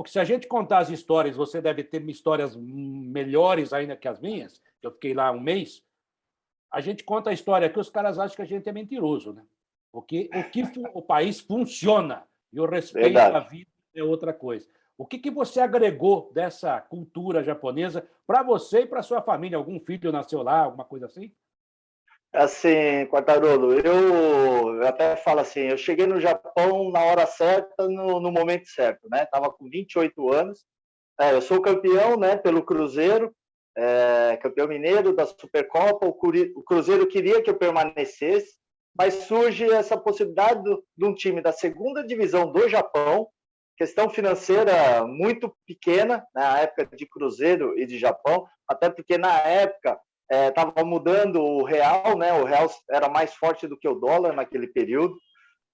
Se a gente contar as histórias, você deve ter histórias melhores ainda que as minhas, que eu fiquei lá um mês. A gente conta a história que os caras acham que a gente é mentiroso, né? Porque o país funciona e o respeito à vida é outra coisa. O que você agregou dessa cultura japonesa para você e para sua família? Algum filho nasceu lá, alguma coisa assim? Assim, Quartarolo, eu até falo assim, eu cheguei no Japão na hora certa, no momento certo, né? Estava com 28 anos. Eu sou campeão, né, pelo Cruzeiro, campeão mineiro da Supercopa. O Cruzeiro queria que eu permanecesse, mas surge essa possibilidade de um time da segunda divisão do Japão, questão financeira muito pequena na época de Cruzeiro e de Japão, até porque na época estava mudando o real, né? O real era mais forte do que o dólar naquele período.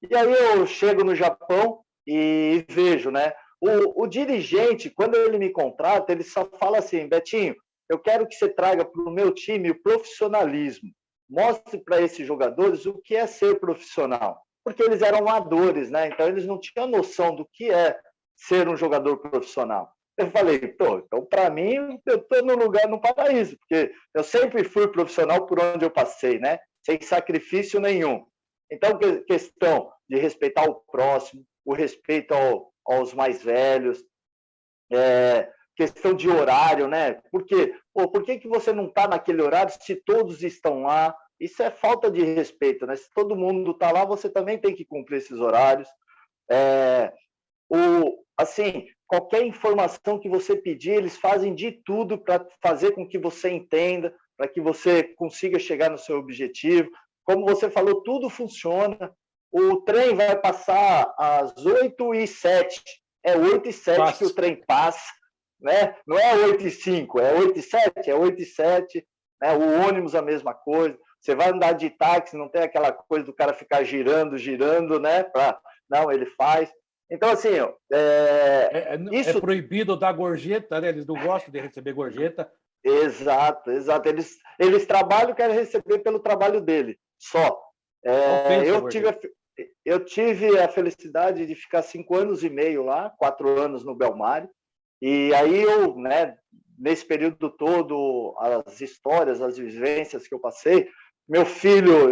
E aí eu chego no Japão e vejo, né? O dirigente, quando ele me contrata, ele só fala assim, Betinho, eu quero que você traga para o meu time o profissionalismo. Mostre para esses jogadores o que é ser profissional. Porque eles eram amadores, né? Então eles não tinham noção do que é ser um jogador profissional. Eu falei, então para mim, eu estou no lugar, no paraíso, porque eu sempre fui profissional por onde eu passei, né? Sem sacrifício nenhum. Então, questão de respeitar o próximo, o respeito aos mais velhos, questão de horário, né? Porque, por que você não está naquele horário se todos estão lá? Isso é falta de respeito, né? Se todo mundo está lá, você também tem que cumprir esses horários. Assim, qualquer informação que você pedir, eles fazem de tudo para fazer com que você entenda, para que você consiga chegar no seu objetivo. Como você falou, tudo funciona. O trem vai passar às 8h07. É 8h07 que o trem passa, né? Não é 8h05, é 8h07, é 8h07. Né? O ônibus a mesma coisa. Você vai andar de táxi, não tem aquela coisa do cara ficar girando, né? Não, ele faz. Então, assim, isso é proibido dar gorjeta, né? Eles não gostam de receber gorjeta. Exato. Eles trabalham e querem receber pelo trabalho dele, só. Eu tive a felicidade de ficar 5 anos e meio lá, 4 anos no Belmário. E aí eu, né, nesse período todo, as histórias, as vivências que eu passei, meu filho,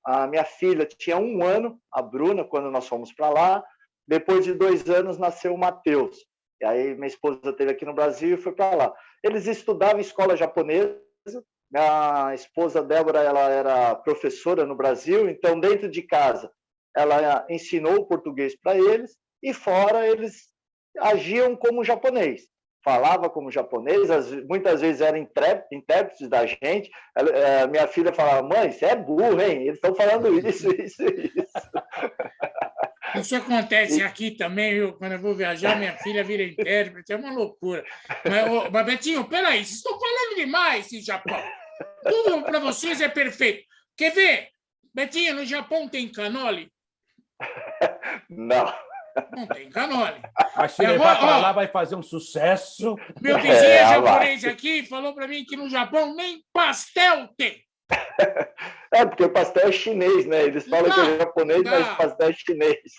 a minha filha tinha 1 ano, a Bruna, quando nós fomos para lá. Depois de 2 anos nasceu o Matheus. E aí minha esposa esteve aqui no Brasil e foi para lá. Eles estudavam em escola japonesa. Minha esposa Débora, ela era professora no Brasil, então dentro de casa ela ensinou o português para eles e fora eles agiam como japonês, falava como japonês, muitas vezes eram intérpretes da gente. Minha filha falava: mãe, você é burro, hein? Eles estão falando isso, isso, isso. Isso acontece aqui também, eu, quando eu vou viajar, minha filha vira intérprete, é uma loucura. Mas Betinho, peraí, vocês estão falando demais em Japão. Tudo para vocês é perfeito. Quer ver? Betinho, no Japão tem canole? Não. Não tem canole. Mas se levar para lá vai fazer um sucesso. Meu vizinho japonês aqui falou para mim que no Japão nem pastel tem. Porque o pastel é chinês, né? Eles falam que é japonês, mas o pastel é chinês.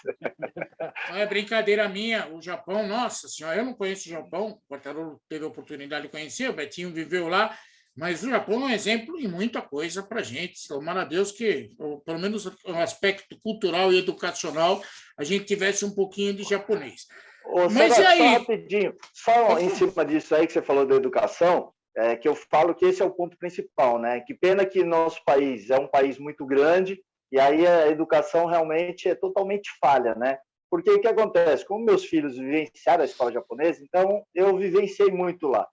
Não é brincadeira minha. O Japão, nossa senhora, eu não conheço o Japão. O Quartarolo teve a oportunidade de conhecer, o Betinho viveu lá. Mas o Japão é um exemplo em muita coisa para a gente. Tomara a Deus que, pelo menos no aspecto cultural e educacional, a gente tivesse um pouquinho de japonês. Mas e aí? Só rapidinho, só em cima disso aí que você falou da educação, que eu falo que esse é o ponto principal, né? Que pena que nosso país é um país muito grande e aí a educação realmente é totalmente falha, né? Porque o que acontece? Como meus filhos vivenciaram a escola japonesa, então eu vivenciei muito lá.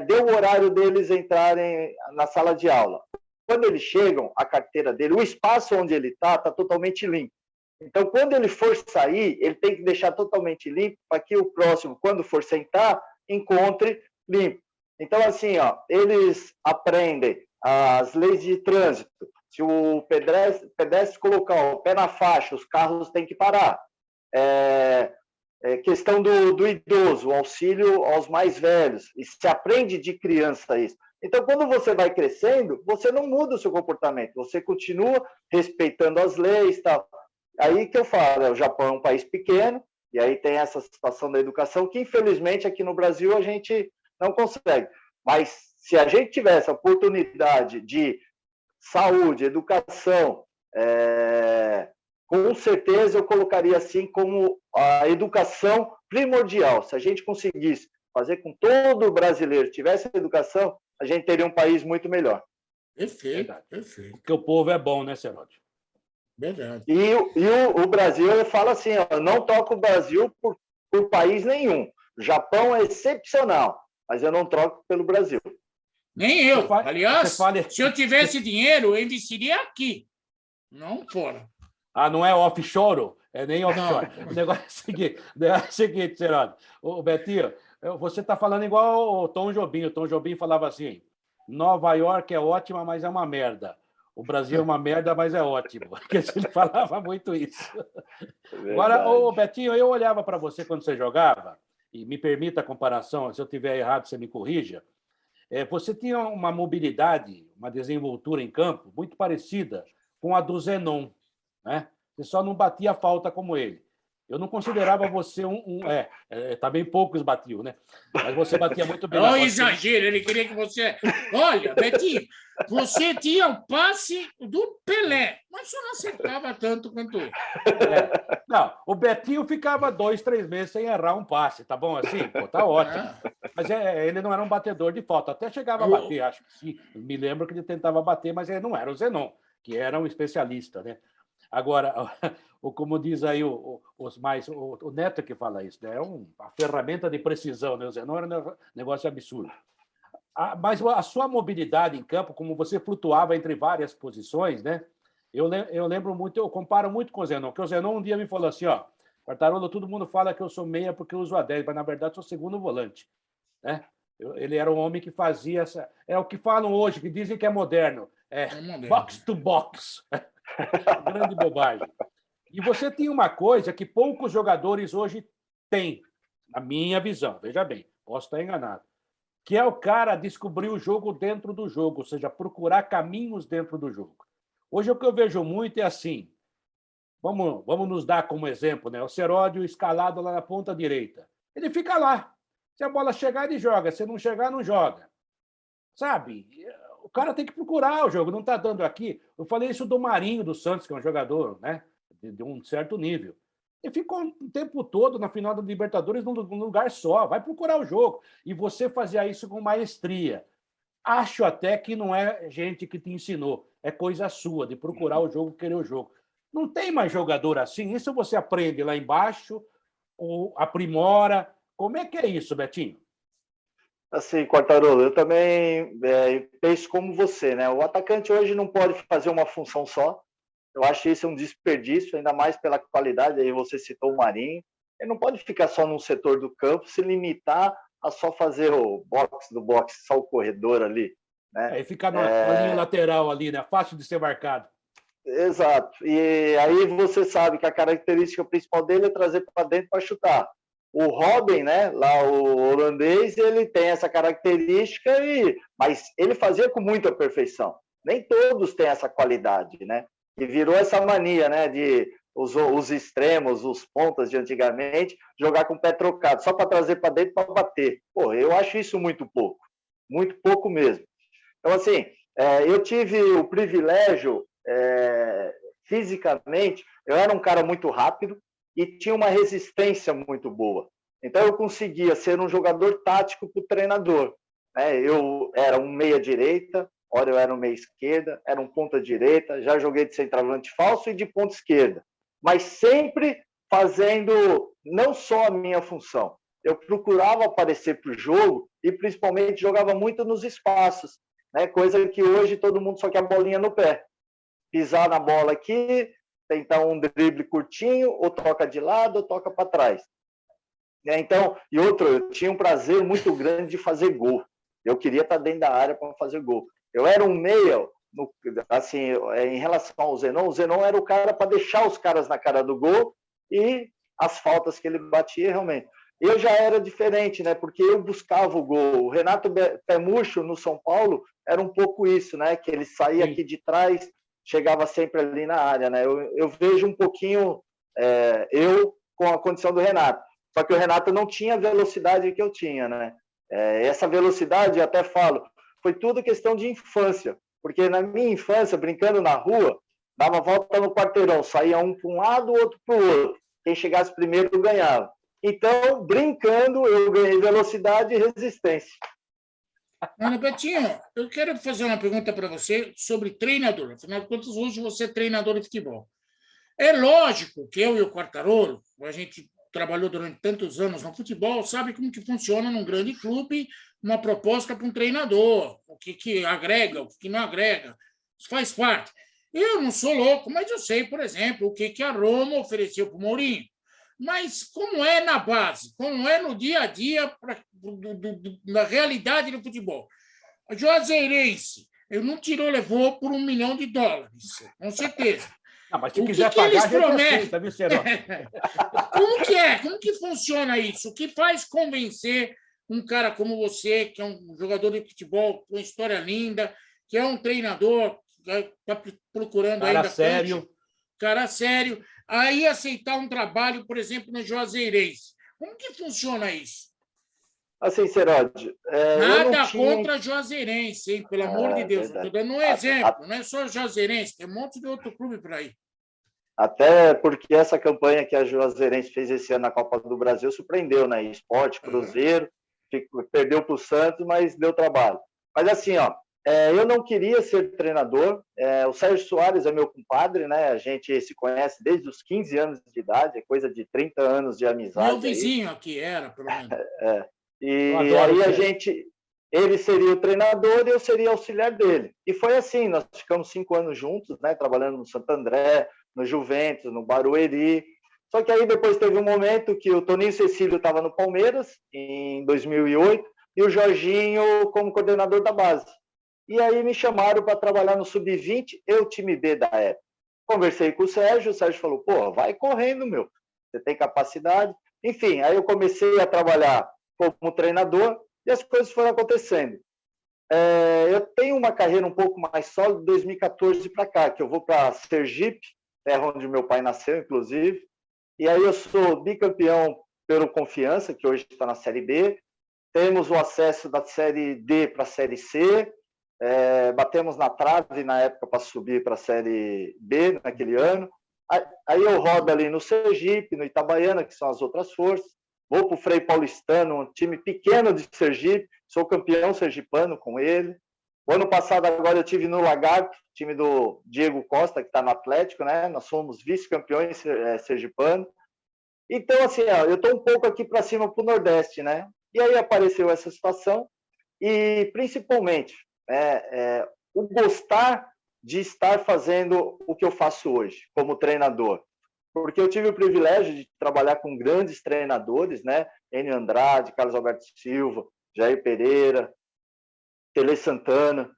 Deu o horário deles entrarem na sala de aula. Quando eles chegam, a carteira dele, o espaço onde ele está totalmente limpo. Então, quando ele for sair, ele tem que deixar totalmente limpo para que o próximo, quando for sentar, encontre limpo. Então, assim, eles aprendem as leis de trânsito. Se o pedestre colocar o pé na faixa, os carros têm que parar. Questão do idoso, o auxílio aos mais velhos. E se aprende de criança isso. Então, quando você vai crescendo, você não muda o seu comportamento. Você continua respeitando as leis, tal. Aí que eu falo, o Japão é um país pequeno, e aí tem essa situação da educação, que infelizmente aqui no Brasil a gente não consegue. Mas se a gente tivesse a oportunidade de saúde, educação, com certeza eu colocaria assim como a educação primordial. Se a gente conseguisse fazer com que todo brasileiro tivesse educação, a gente teria um país muito melhor. Perfeito, perfeito. Porque o povo é bom, né, Seródio? Verdade. E o Brasil, eu falo assim, não toco o Brasil por país nenhum. O Japão é excepcional, mas eu não troco pelo Brasil. Nem eu. Aliás, se eu tivesse dinheiro, eu investiria aqui, não fora. Não é offshore? É nem offshore. Não. O negócio é o seguinte, Seródio. O Betinho, você está falando igual o Tom Jobim. O Tom Jobim falava assim: Nova York é ótima, mas é uma merda. O Brasil é uma merda, mas é ótimo. Porque ele falava muito isso. Agora, Betinho, eu olhava para você quando você jogava, e me permita a comparação, se eu estiver errado, você me corrija. Você tinha uma mobilidade, uma desenvoltura em campo muito parecida com a do Zenon, né? Você só não batia falta como ele. Eu não considerava você também poucos batiam, né? Mas você batia muito bem. Olha o exagero, ele queria que você... Olha, Betinho, você tinha o passe do Pelé, mas você não acertava tanto quanto ele. Não, o Betinho ficava 2, 3 meses sem errar um passe, tá bom assim? Pô, tá ótimo. Mas ele não era um batedor de falta. Até chegava a bater, acho que sim. Me lembro que ele tentava bater, mas ele não era o Zenon, que era um especialista, né? Agora, como diz aí o Neto que fala isso, né? É uma ferramenta de precisão, né? O Zenon era um negócio absurdo. Mas a sua mobilidade em campo, como você flutuava entre várias posições, né? Eu lembro muito, eu comparo muito com o Zenon, porque o Zenon um dia me falou assim, Quartarolo, todo mundo fala que eu sou meia porque eu uso a 10, mas na verdade sou segundo volante, né? Ele era um homem que fazia o que falam hoje, que dizem que é moderno, box to box. Grande bobagem. E você tinha uma coisa que poucos jogadores hoje têm, na minha visão, veja bem, posso estar enganado, que é o cara descobrir o jogo dentro do jogo, ou seja, procurar caminhos dentro do jogo. Hoje o que eu vejo muito é assim, vamos nos dar como exemplo, né? O Seródio escalado lá na ponta direita. Ele fica lá. Se a bola chegar, ele joga. Se não chegar, não joga. Sabe? O cara tem que procurar o jogo. Não está dando aqui. Eu falei isso do Marinho, do Santos, que é um jogador, né, de um certo nível. Ele ficou o tempo todo na final da Libertadores num lugar só. Vai procurar o jogo. E você fazia isso com maestria. Acho até que não é gente que te ensinou. É coisa sua, de procurar o jogo, querer o jogo. Não tem mais jogador assim? Isso você aprende lá embaixo ou aprimora? Como é que é isso, Betinho? Assim, Quartarolo, eu também penso como você, né? O atacante hoje não pode fazer uma função só. Eu acho isso um desperdício, ainda mais pela qualidade. Aí você citou o Marinho. Ele não pode ficar só num setor do campo, se limitar a só fazer o boxe do boxe, só o corredor ali, né? Aí fica na linha lateral ali, né? Fácil de ser marcado. Exato. E aí você sabe que a característica principal dele é trazer para dentro para chutar. O Robin, né, lá o holandês, ele tem essa característica, mas ele fazia com muita perfeição. Nem todos têm essa qualidade, né? E virou essa mania, né, de os extremos, os pontas de antigamente, jogar com o pé trocado, só para trazer para dentro para bater. Pô, eu acho isso muito pouco mesmo. Então, assim, eu tive o privilégio, fisicamente, eu era um cara muito rápido e tinha uma resistência muito boa. Então, eu conseguia ser um jogador tático para o treinador, né? Eu era um meia-direita, ora eu era um meia-esquerda, era um ponta-direita, já joguei de centroavante falso e de ponta-esquerda, mas sempre fazendo não só a minha função. Eu procurava aparecer para o jogo e, principalmente, jogava muito nos espaços, né? Coisa que hoje todo mundo só quer a bolinha no pé. Pisar na bola aqui, tentar um drible curtinho, ou toca de lado, ou toca para trás. Então, eu tinha um prazer muito grande de fazer gol. Eu queria estar dentro da área para fazer gol. Eu era um meia, assim, em relação ao Zenon, o Zenon era o cara para deixar os caras na cara do gol e as faltas que ele batia, realmente. Eu já era diferente, né? Porque eu buscava o gol. O Renato Pé Murcho, no São Paulo, era um pouco isso, né? Que ele saía aqui de trás, chegava sempre ali na área, né? Eu vejo um pouquinho eu com a condição do Renato. Só que o Renato não tinha a velocidade que eu tinha, né? Essa velocidade, eu até falo, foi tudo questão de infância. Porque na minha infância, brincando na rua, dava volta no quarteirão, saía um para um lado, o outro para o outro. Quem chegasse primeiro ganhava. Então, brincando, eu ganhei velocidade e resistência. Ana Betinho, eu quero fazer uma pergunta para você sobre treinador. Afinal de contas, hoje você é treinador de futebol. É lógico que eu e o Quartarolo, a gente trabalhou durante tantos anos no futebol, sabe como que funciona num grande clube uma proposta para um treinador, o que agrega, o que não agrega. Isso faz parte. Eu não sou louco, mas eu sei, por exemplo, o que a Roma ofereceu para o Mourinho. Mas como é na base, como é no dia a dia da realidade do futebol? A Juazeirense, eu não tirou, levou por $1 milhão, com certeza. Não, mas se quiser pagar, a gente aceita, viu, Serol? Como que é? Como que funciona isso? O que faz convencer um cara como você, que é um jogador de futebol com história linda, que é um treinador, que está procurando cara ainda... Cara sério, aí aceitar um trabalho, por exemplo, no Juazeirense. Como que funciona isso? Assim, Serode... Nada contra a Juazeirense, hein? Pelo amor de Deus. Estou dando um exemplo. Não é só Juazeirense, tem um monte de outro clube por aí. Até porque essa campanha que a Juazeirense fez esse ano na Copa do Brasil surpreendeu, né? Esporte, Cruzeiro, perdeu para o Santos, mas deu trabalho. Mas assim, ó, eu não queria ser treinador. O Sérgio Soares é meu compadre, né? A gente se conhece desde os 15 anos de idade, é coisa de 30 anos de amizade. Meu vizinho aqui era, pelo menos. E aí ele seria o treinador e eu seria auxiliar dele. E foi assim, nós ficamos 5 anos juntos, né? Trabalhando no Santo André, no Juventus, no Barueri. Só que aí depois teve um momento que o Toninho Cecílio estava no Palmeiras, em 2008, e o Jorginho como coordenador da base. E aí me chamaram para trabalhar no Sub-20, eu time B da época. Conversei com o Sérgio falou, pô, vai correndo, meu, você tem capacidade. Enfim, aí eu comecei a trabalhar como treinador e as coisas foram acontecendo. Eu tenho uma carreira um pouco mais sólida de 2014 para cá, que eu vou para Sergipe, terra onde meu pai nasceu, inclusive, e aí eu sou bicampeão pelo Confiança, que hoje está na Série B, temos o acesso da Série D para a Série C, batemos na trave na época para subir para a Série B naquele ano. Aí eu rodo ali no Sergipe, no Itabaiana, que são as outras forças. Vou para o Frei Paulistano, um time pequeno de Sergipe, sou campeão sergipano com ele. O ano passado, agora, eu tive no Lagarto, time do Diego Costa, que está no Atlético, né? Nós fomos vice-campeões sergipano. Então, assim, eu estou um pouco aqui para cima, para o Nordeste, né? E aí apareceu essa situação e, principalmente, o gostar de estar fazendo o que eu faço hoje, como treinador. Porque eu tive o privilégio de trabalhar com grandes treinadores, né? Enio Andrade, Carlos Alberto Silva, Jair Pereira, Tele Santana,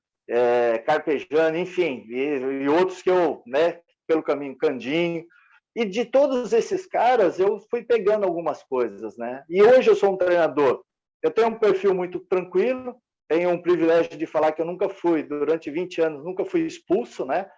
Carpegiani, enfim, e outros que eu, né, pelo caminho, Candinho. E de todos esses caras, eu fui pegando algumas coisas, né? E hoje eu sou um treinador. Eu tenho um perfil muito tranquilo, tenho um privilégio de falar que eu nunca fui, durante 20 anos, nunca fui expulso, né?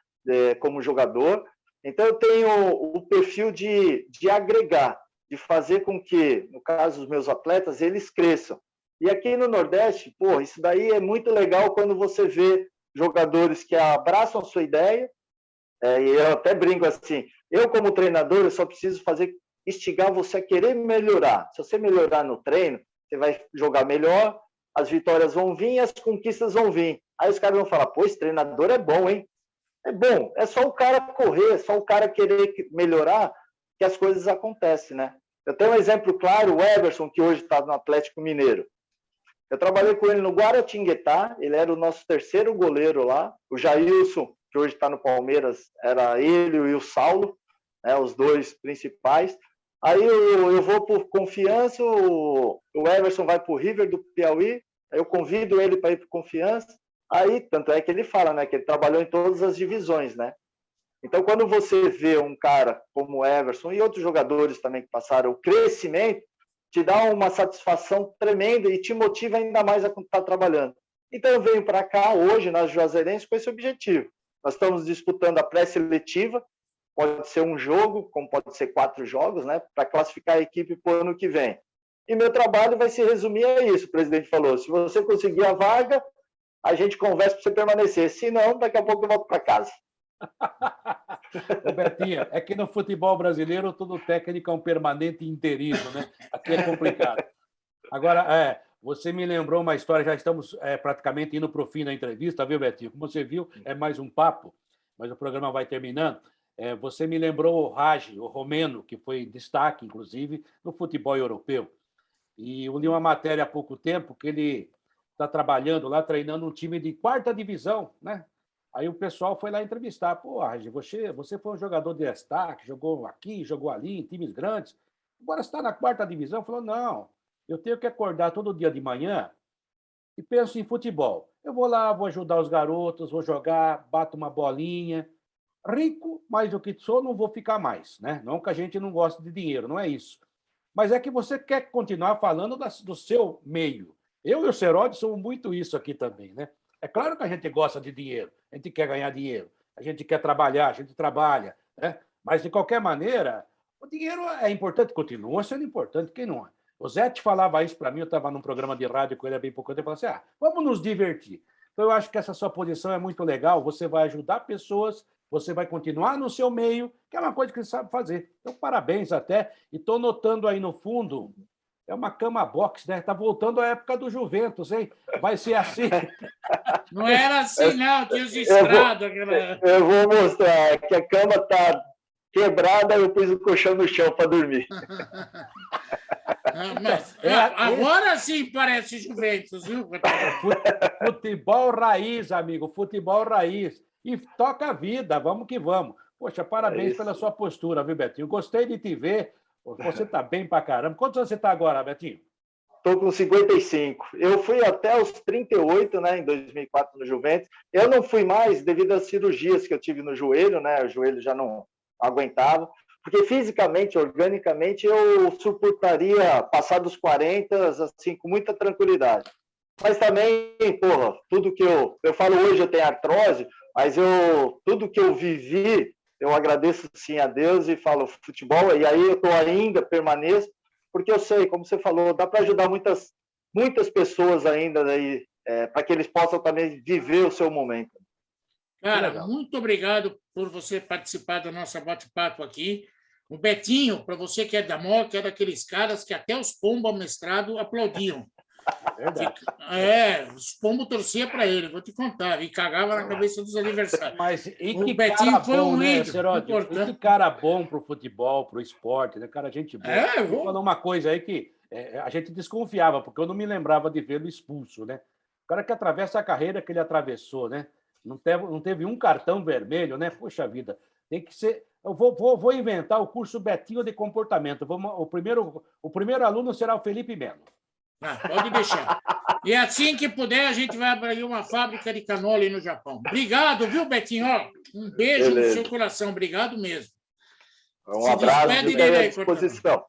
Como jogador. Então, eu tenho o perfil de agregar, de fazer com que, no caso dos meus atletas, eles cresçam. E aqui no Nordeste, pô, isso daí é muito legal quando você vê jogadores que abraçam a sua ideia, e eu até brinco assim, eu como treinador, eu só preciso instigar você a querer melhorar. Se você melhorar no treino, você vai jogar melhor, as vitórias vão vir e as conquistas vão vir. Aí os caras vão falar, pô, esse treinador é bom, hein? É bom, é só o cara correr, é só o cara querer melhorar que as coisas acontecem, né? Eu tenho um exemplo claro, o Everson, que hoje está no Atlético Mineiro. Eu trabalhei com ele no Guaratinguetá, ele era o nosso terceiro goleiro lá. O Jailson, que hoje está no Palmeiras, era ele e o Saulo, né, os dois principais. Aí eu vou por Confiança, o Everson vai para o River do Piauí, aí eu convido ele para ir para Confiança. Aí, tanto é que ele fala, né, que ele trabalhou em todas as divisões, né? Então, quando você vê um cara como o Everson e outros jogadores também que passaram o crescimento, te dá uma satisfação tremenda e te motiva ainda mais a estar trabalhando. Então, eu venho para cá hoje, na Juazeirense, com esse objetivo. Nós estamos disputando a pré-seletiva, pode ser um jogo, como pode ser 4 jogos, né, para classificar a equipe para o ano que vem. E meu trabalho vai se resumir a isso, o presidente falou, se você conseguir a vaga, a gente conversa para você permanecer, se não, daqui a pouco eu volto para casa. Ô, Betinha, é que no futebol brasileiro todo técnico é um permanente interino, né? Aqui é complicado. Agora, você me lembrou uma história, já estamos praticamente indo para o fim da entrevista, viu, Betinho? Como você viu, é mais um papo, mas o programa vai terminando. Você me lembrou o Raj, o romeno, que foi destaque, inclusive, no futebol europeu. E eu li uma matéria há pouco tempo que ele está trabalhando lá, treinando um time de 4ª divisão, né? Aí o pessoal foi lá entrevistar. Pô, Raj, você foi um jogador de destaque, jogou aqui, jogou ali, em times grandes. Agora você está na 4ª divisão? Falou, não, eu tenho que acordar todo dia de manhã e penso em futebol. Eu vou lá, vou ajudar os garotos, vou jogar, bato uma bolinha. Rico, mais do que sou, não vou ficar mais, né? Não que a gente não goste de dinheiro, não é isso. Mas é que você quer continuar falando do seu meio. Eu e o Serodi somos muito isso aqui também, né? É claro que a gente gosta de dinheiro, a gente quer ganhar dinheiro, a gente quer trabalhar, a gente trabalha, né? Mas, de qualquer maneira, o dinheiro é importante, continua sendo importante, quem não é? O Zé te falava isso para mim, eu estava num programa de rádio com ele há bem pouco tempo, ele falou assim, vamos nos divertir. Então, eu acho que essa sua posição é muito legal, você vai ajudar pessoas, você vai continuar no seu meio, que é uma coisa que você sabe fazer. Então, parabéns até, e estou notando aí no fundo... É uma cama box, né? Está voltando à época do Juventus, hein? Vai ser assim. Não era assim, não. Tinha os estrados. Eu vou mostrar que a cama está quebrada, eu pus o colchão no chão para dormir. Mas, agora sim parece Juventus, viu? Futebol raiz, amigo. Futebol raiz. E toca a vida, vamos que vamos. Poxa, parabéns pela sua postura, viu, Betinho? Gostei de te ver. Você está bem pra caramba. Quantos anos você está agora, Betinho? Estou com 55. Eu fui até os 38, né, em 2004 no Juventus. Eu não fui mais devido às cirurgias que eu tive no joelho, né? O joelho já não aguentava. Porque fisicamente, organicamente, eu suportaria passar dos 40, assim, com muita tranquilidade. Mas também, porra, tudo que eu falo hoje, eu tenho artrose, mas tudo que eu vivi, eu agradeço sim a Deus e falo futebol, e aí eu estou ainda, permaneço, porque eu sei, como você falou, dá para ajudar muitas muitas pessoas ainda aí, para que eles possam também viver o seu momento. Cara, muito obrigado por você participar da nossa bate-papo aqui. O Betinho, para você que é da Moca, é daqueles caras que até os pombos mestrado aplaudiam. Verdade. Os pombos torciam para ele, vou te contar, e cagava na cabeça dos adversários. Mas o Betinho foi um ídolo importante. Que cara bom pro futebol, pro esporte, né? Cara, gente boa. Vou falar uma coisa aí que a gente desconfiava, porque eu não me lembrava de vê-lo expulso, né? O cara que atravessa a carreira que ele atravessou, né? Não teve um cartão vermelho, né? Poxa vida, tem que ser... Eu vou inventar o curso Betinho de comportamento. O primeiro aluno será o Felipe Melo. Pode deixar. E assim que puder, a gente vai abrir uma fábrica de canola no Japão. Obrigado, viu, Betinho? Um beijo no seu coração. Obrigado mesmo. Um abraço e à disposição.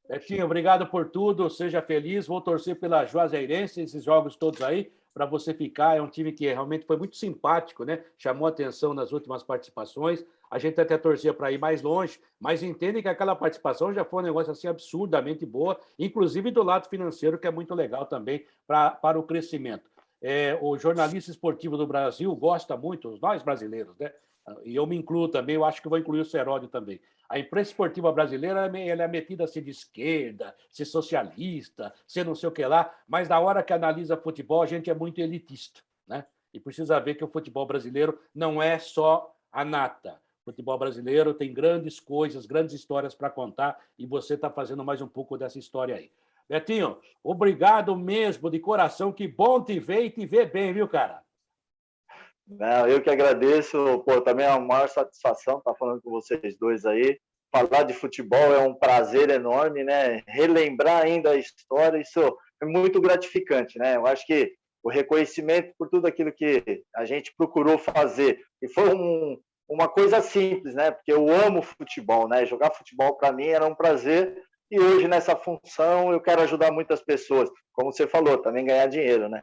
Betinho, obrigado por tudo. Seja feliz. Vou torcer pela Juazeirense, esses jogos todos aí, para você ficar. É um time que realmente foi muito simpático, né? Chamou atenção nas últimas participações. A gente até torcia para ir mais longe, mas entende que aquela participação já foi um negócio assim absurdamente boa, inclusive do lado financeiro, que é muito legal também para o crescimento. O jornalista esportivo do Brasil gosta muito, nós brasileiros, né? E eu me incluo também, eu acho que vou incluir o Seródio também. A imprensa esportiva brasileira ela é metida a ser de esquerda, ser socialista, ser não sei o que lá, mas na hora que analisa futebol, a gente é muito elitista, né? E precisa ver que o futebol brasileiro não é só a nata. O futebol brasileiro tem grandes coisas, grandes histórias para contar, e você está fazendo mais um pouco dessa história aí. Betinho, obrigado mesmo, de coração, que bom te ver e te ver bem, viu, cara? Não, eu que agradeço, também é uma maior satisfação estar falando com vocês dois aí. Falar de futebol é um prazer enorme, né? Relembrar ainda a história, isso é muito gratificante, né? Eu acho que o reconhecimento por tudo aquilo que a gente procurou fazer, e foi uma coisa simples, né? Porque eu amo futebol, né? Jogar futebol para mim era um prazer, e hoje nessa função eu quero ajudar muitas pessoas, como você falou, também ganhar dinheiro, né?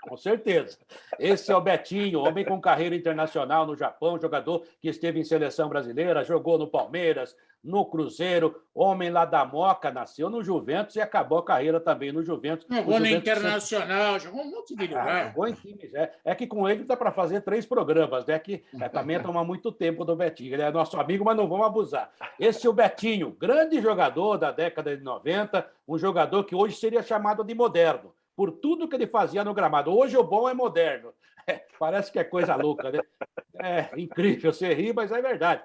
Com certeza. Esse é o Betinho, homem com carreira internacional no Japão, jogador que esteve em seleção brasileira, jogou no Palmeiras, no Cruzeiro, homem lá da Moca, nasceu no Juventus e acabou a carreira também no Juventus. Jogou no Internacional, jogou um monte de lugar. Jogou em times, É que com ele dá para fazer 3 programas, né? Que também toma muito tempo do Betinho. Ele é nosso amigo, mas não vamos abusar. Esse é o Betinho, grande jogador da década de 90, um jogador que hoje seria chamado de moderno, por tudo que ele fazia no gramado. Hoje o bom é moderno. Parece que é coisa louca, né? É incrível, você ri, mas é verdade.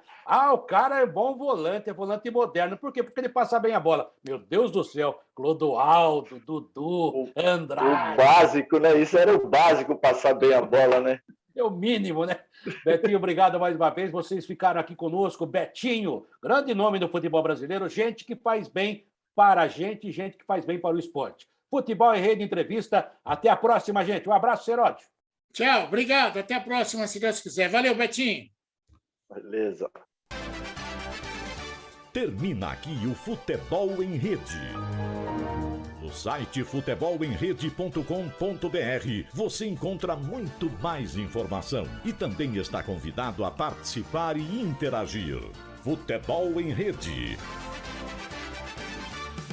O cara é bom volante, é volante moderno. Por quê? Porque ele passa bem a bola. Meu Deus do céu, Clodoaldo, Dudu, Andrade. O básico, né? Isso era o básico, passar bem a bola, né? É o mínimo, né? Betinho, obrigado mais uma vez. Vocês ficaram aqui conosco. Betinho, grande nome do futebol brasileiro, gente que faz bem para a gente, gente que faz bem para o esporte. Futebol em Rede Entrevista. Até a próxima, gente. Um abraço, Seródio. Tchau, obrigado. Até a próxima, se Deus quiser. Valeu, Betinho. Beleza. Termina aqui o Futebol em Rede. No site futebolemrede.com.br você encontra muito mais informação e também está convidado a participar e interagir. Futebol em Rede.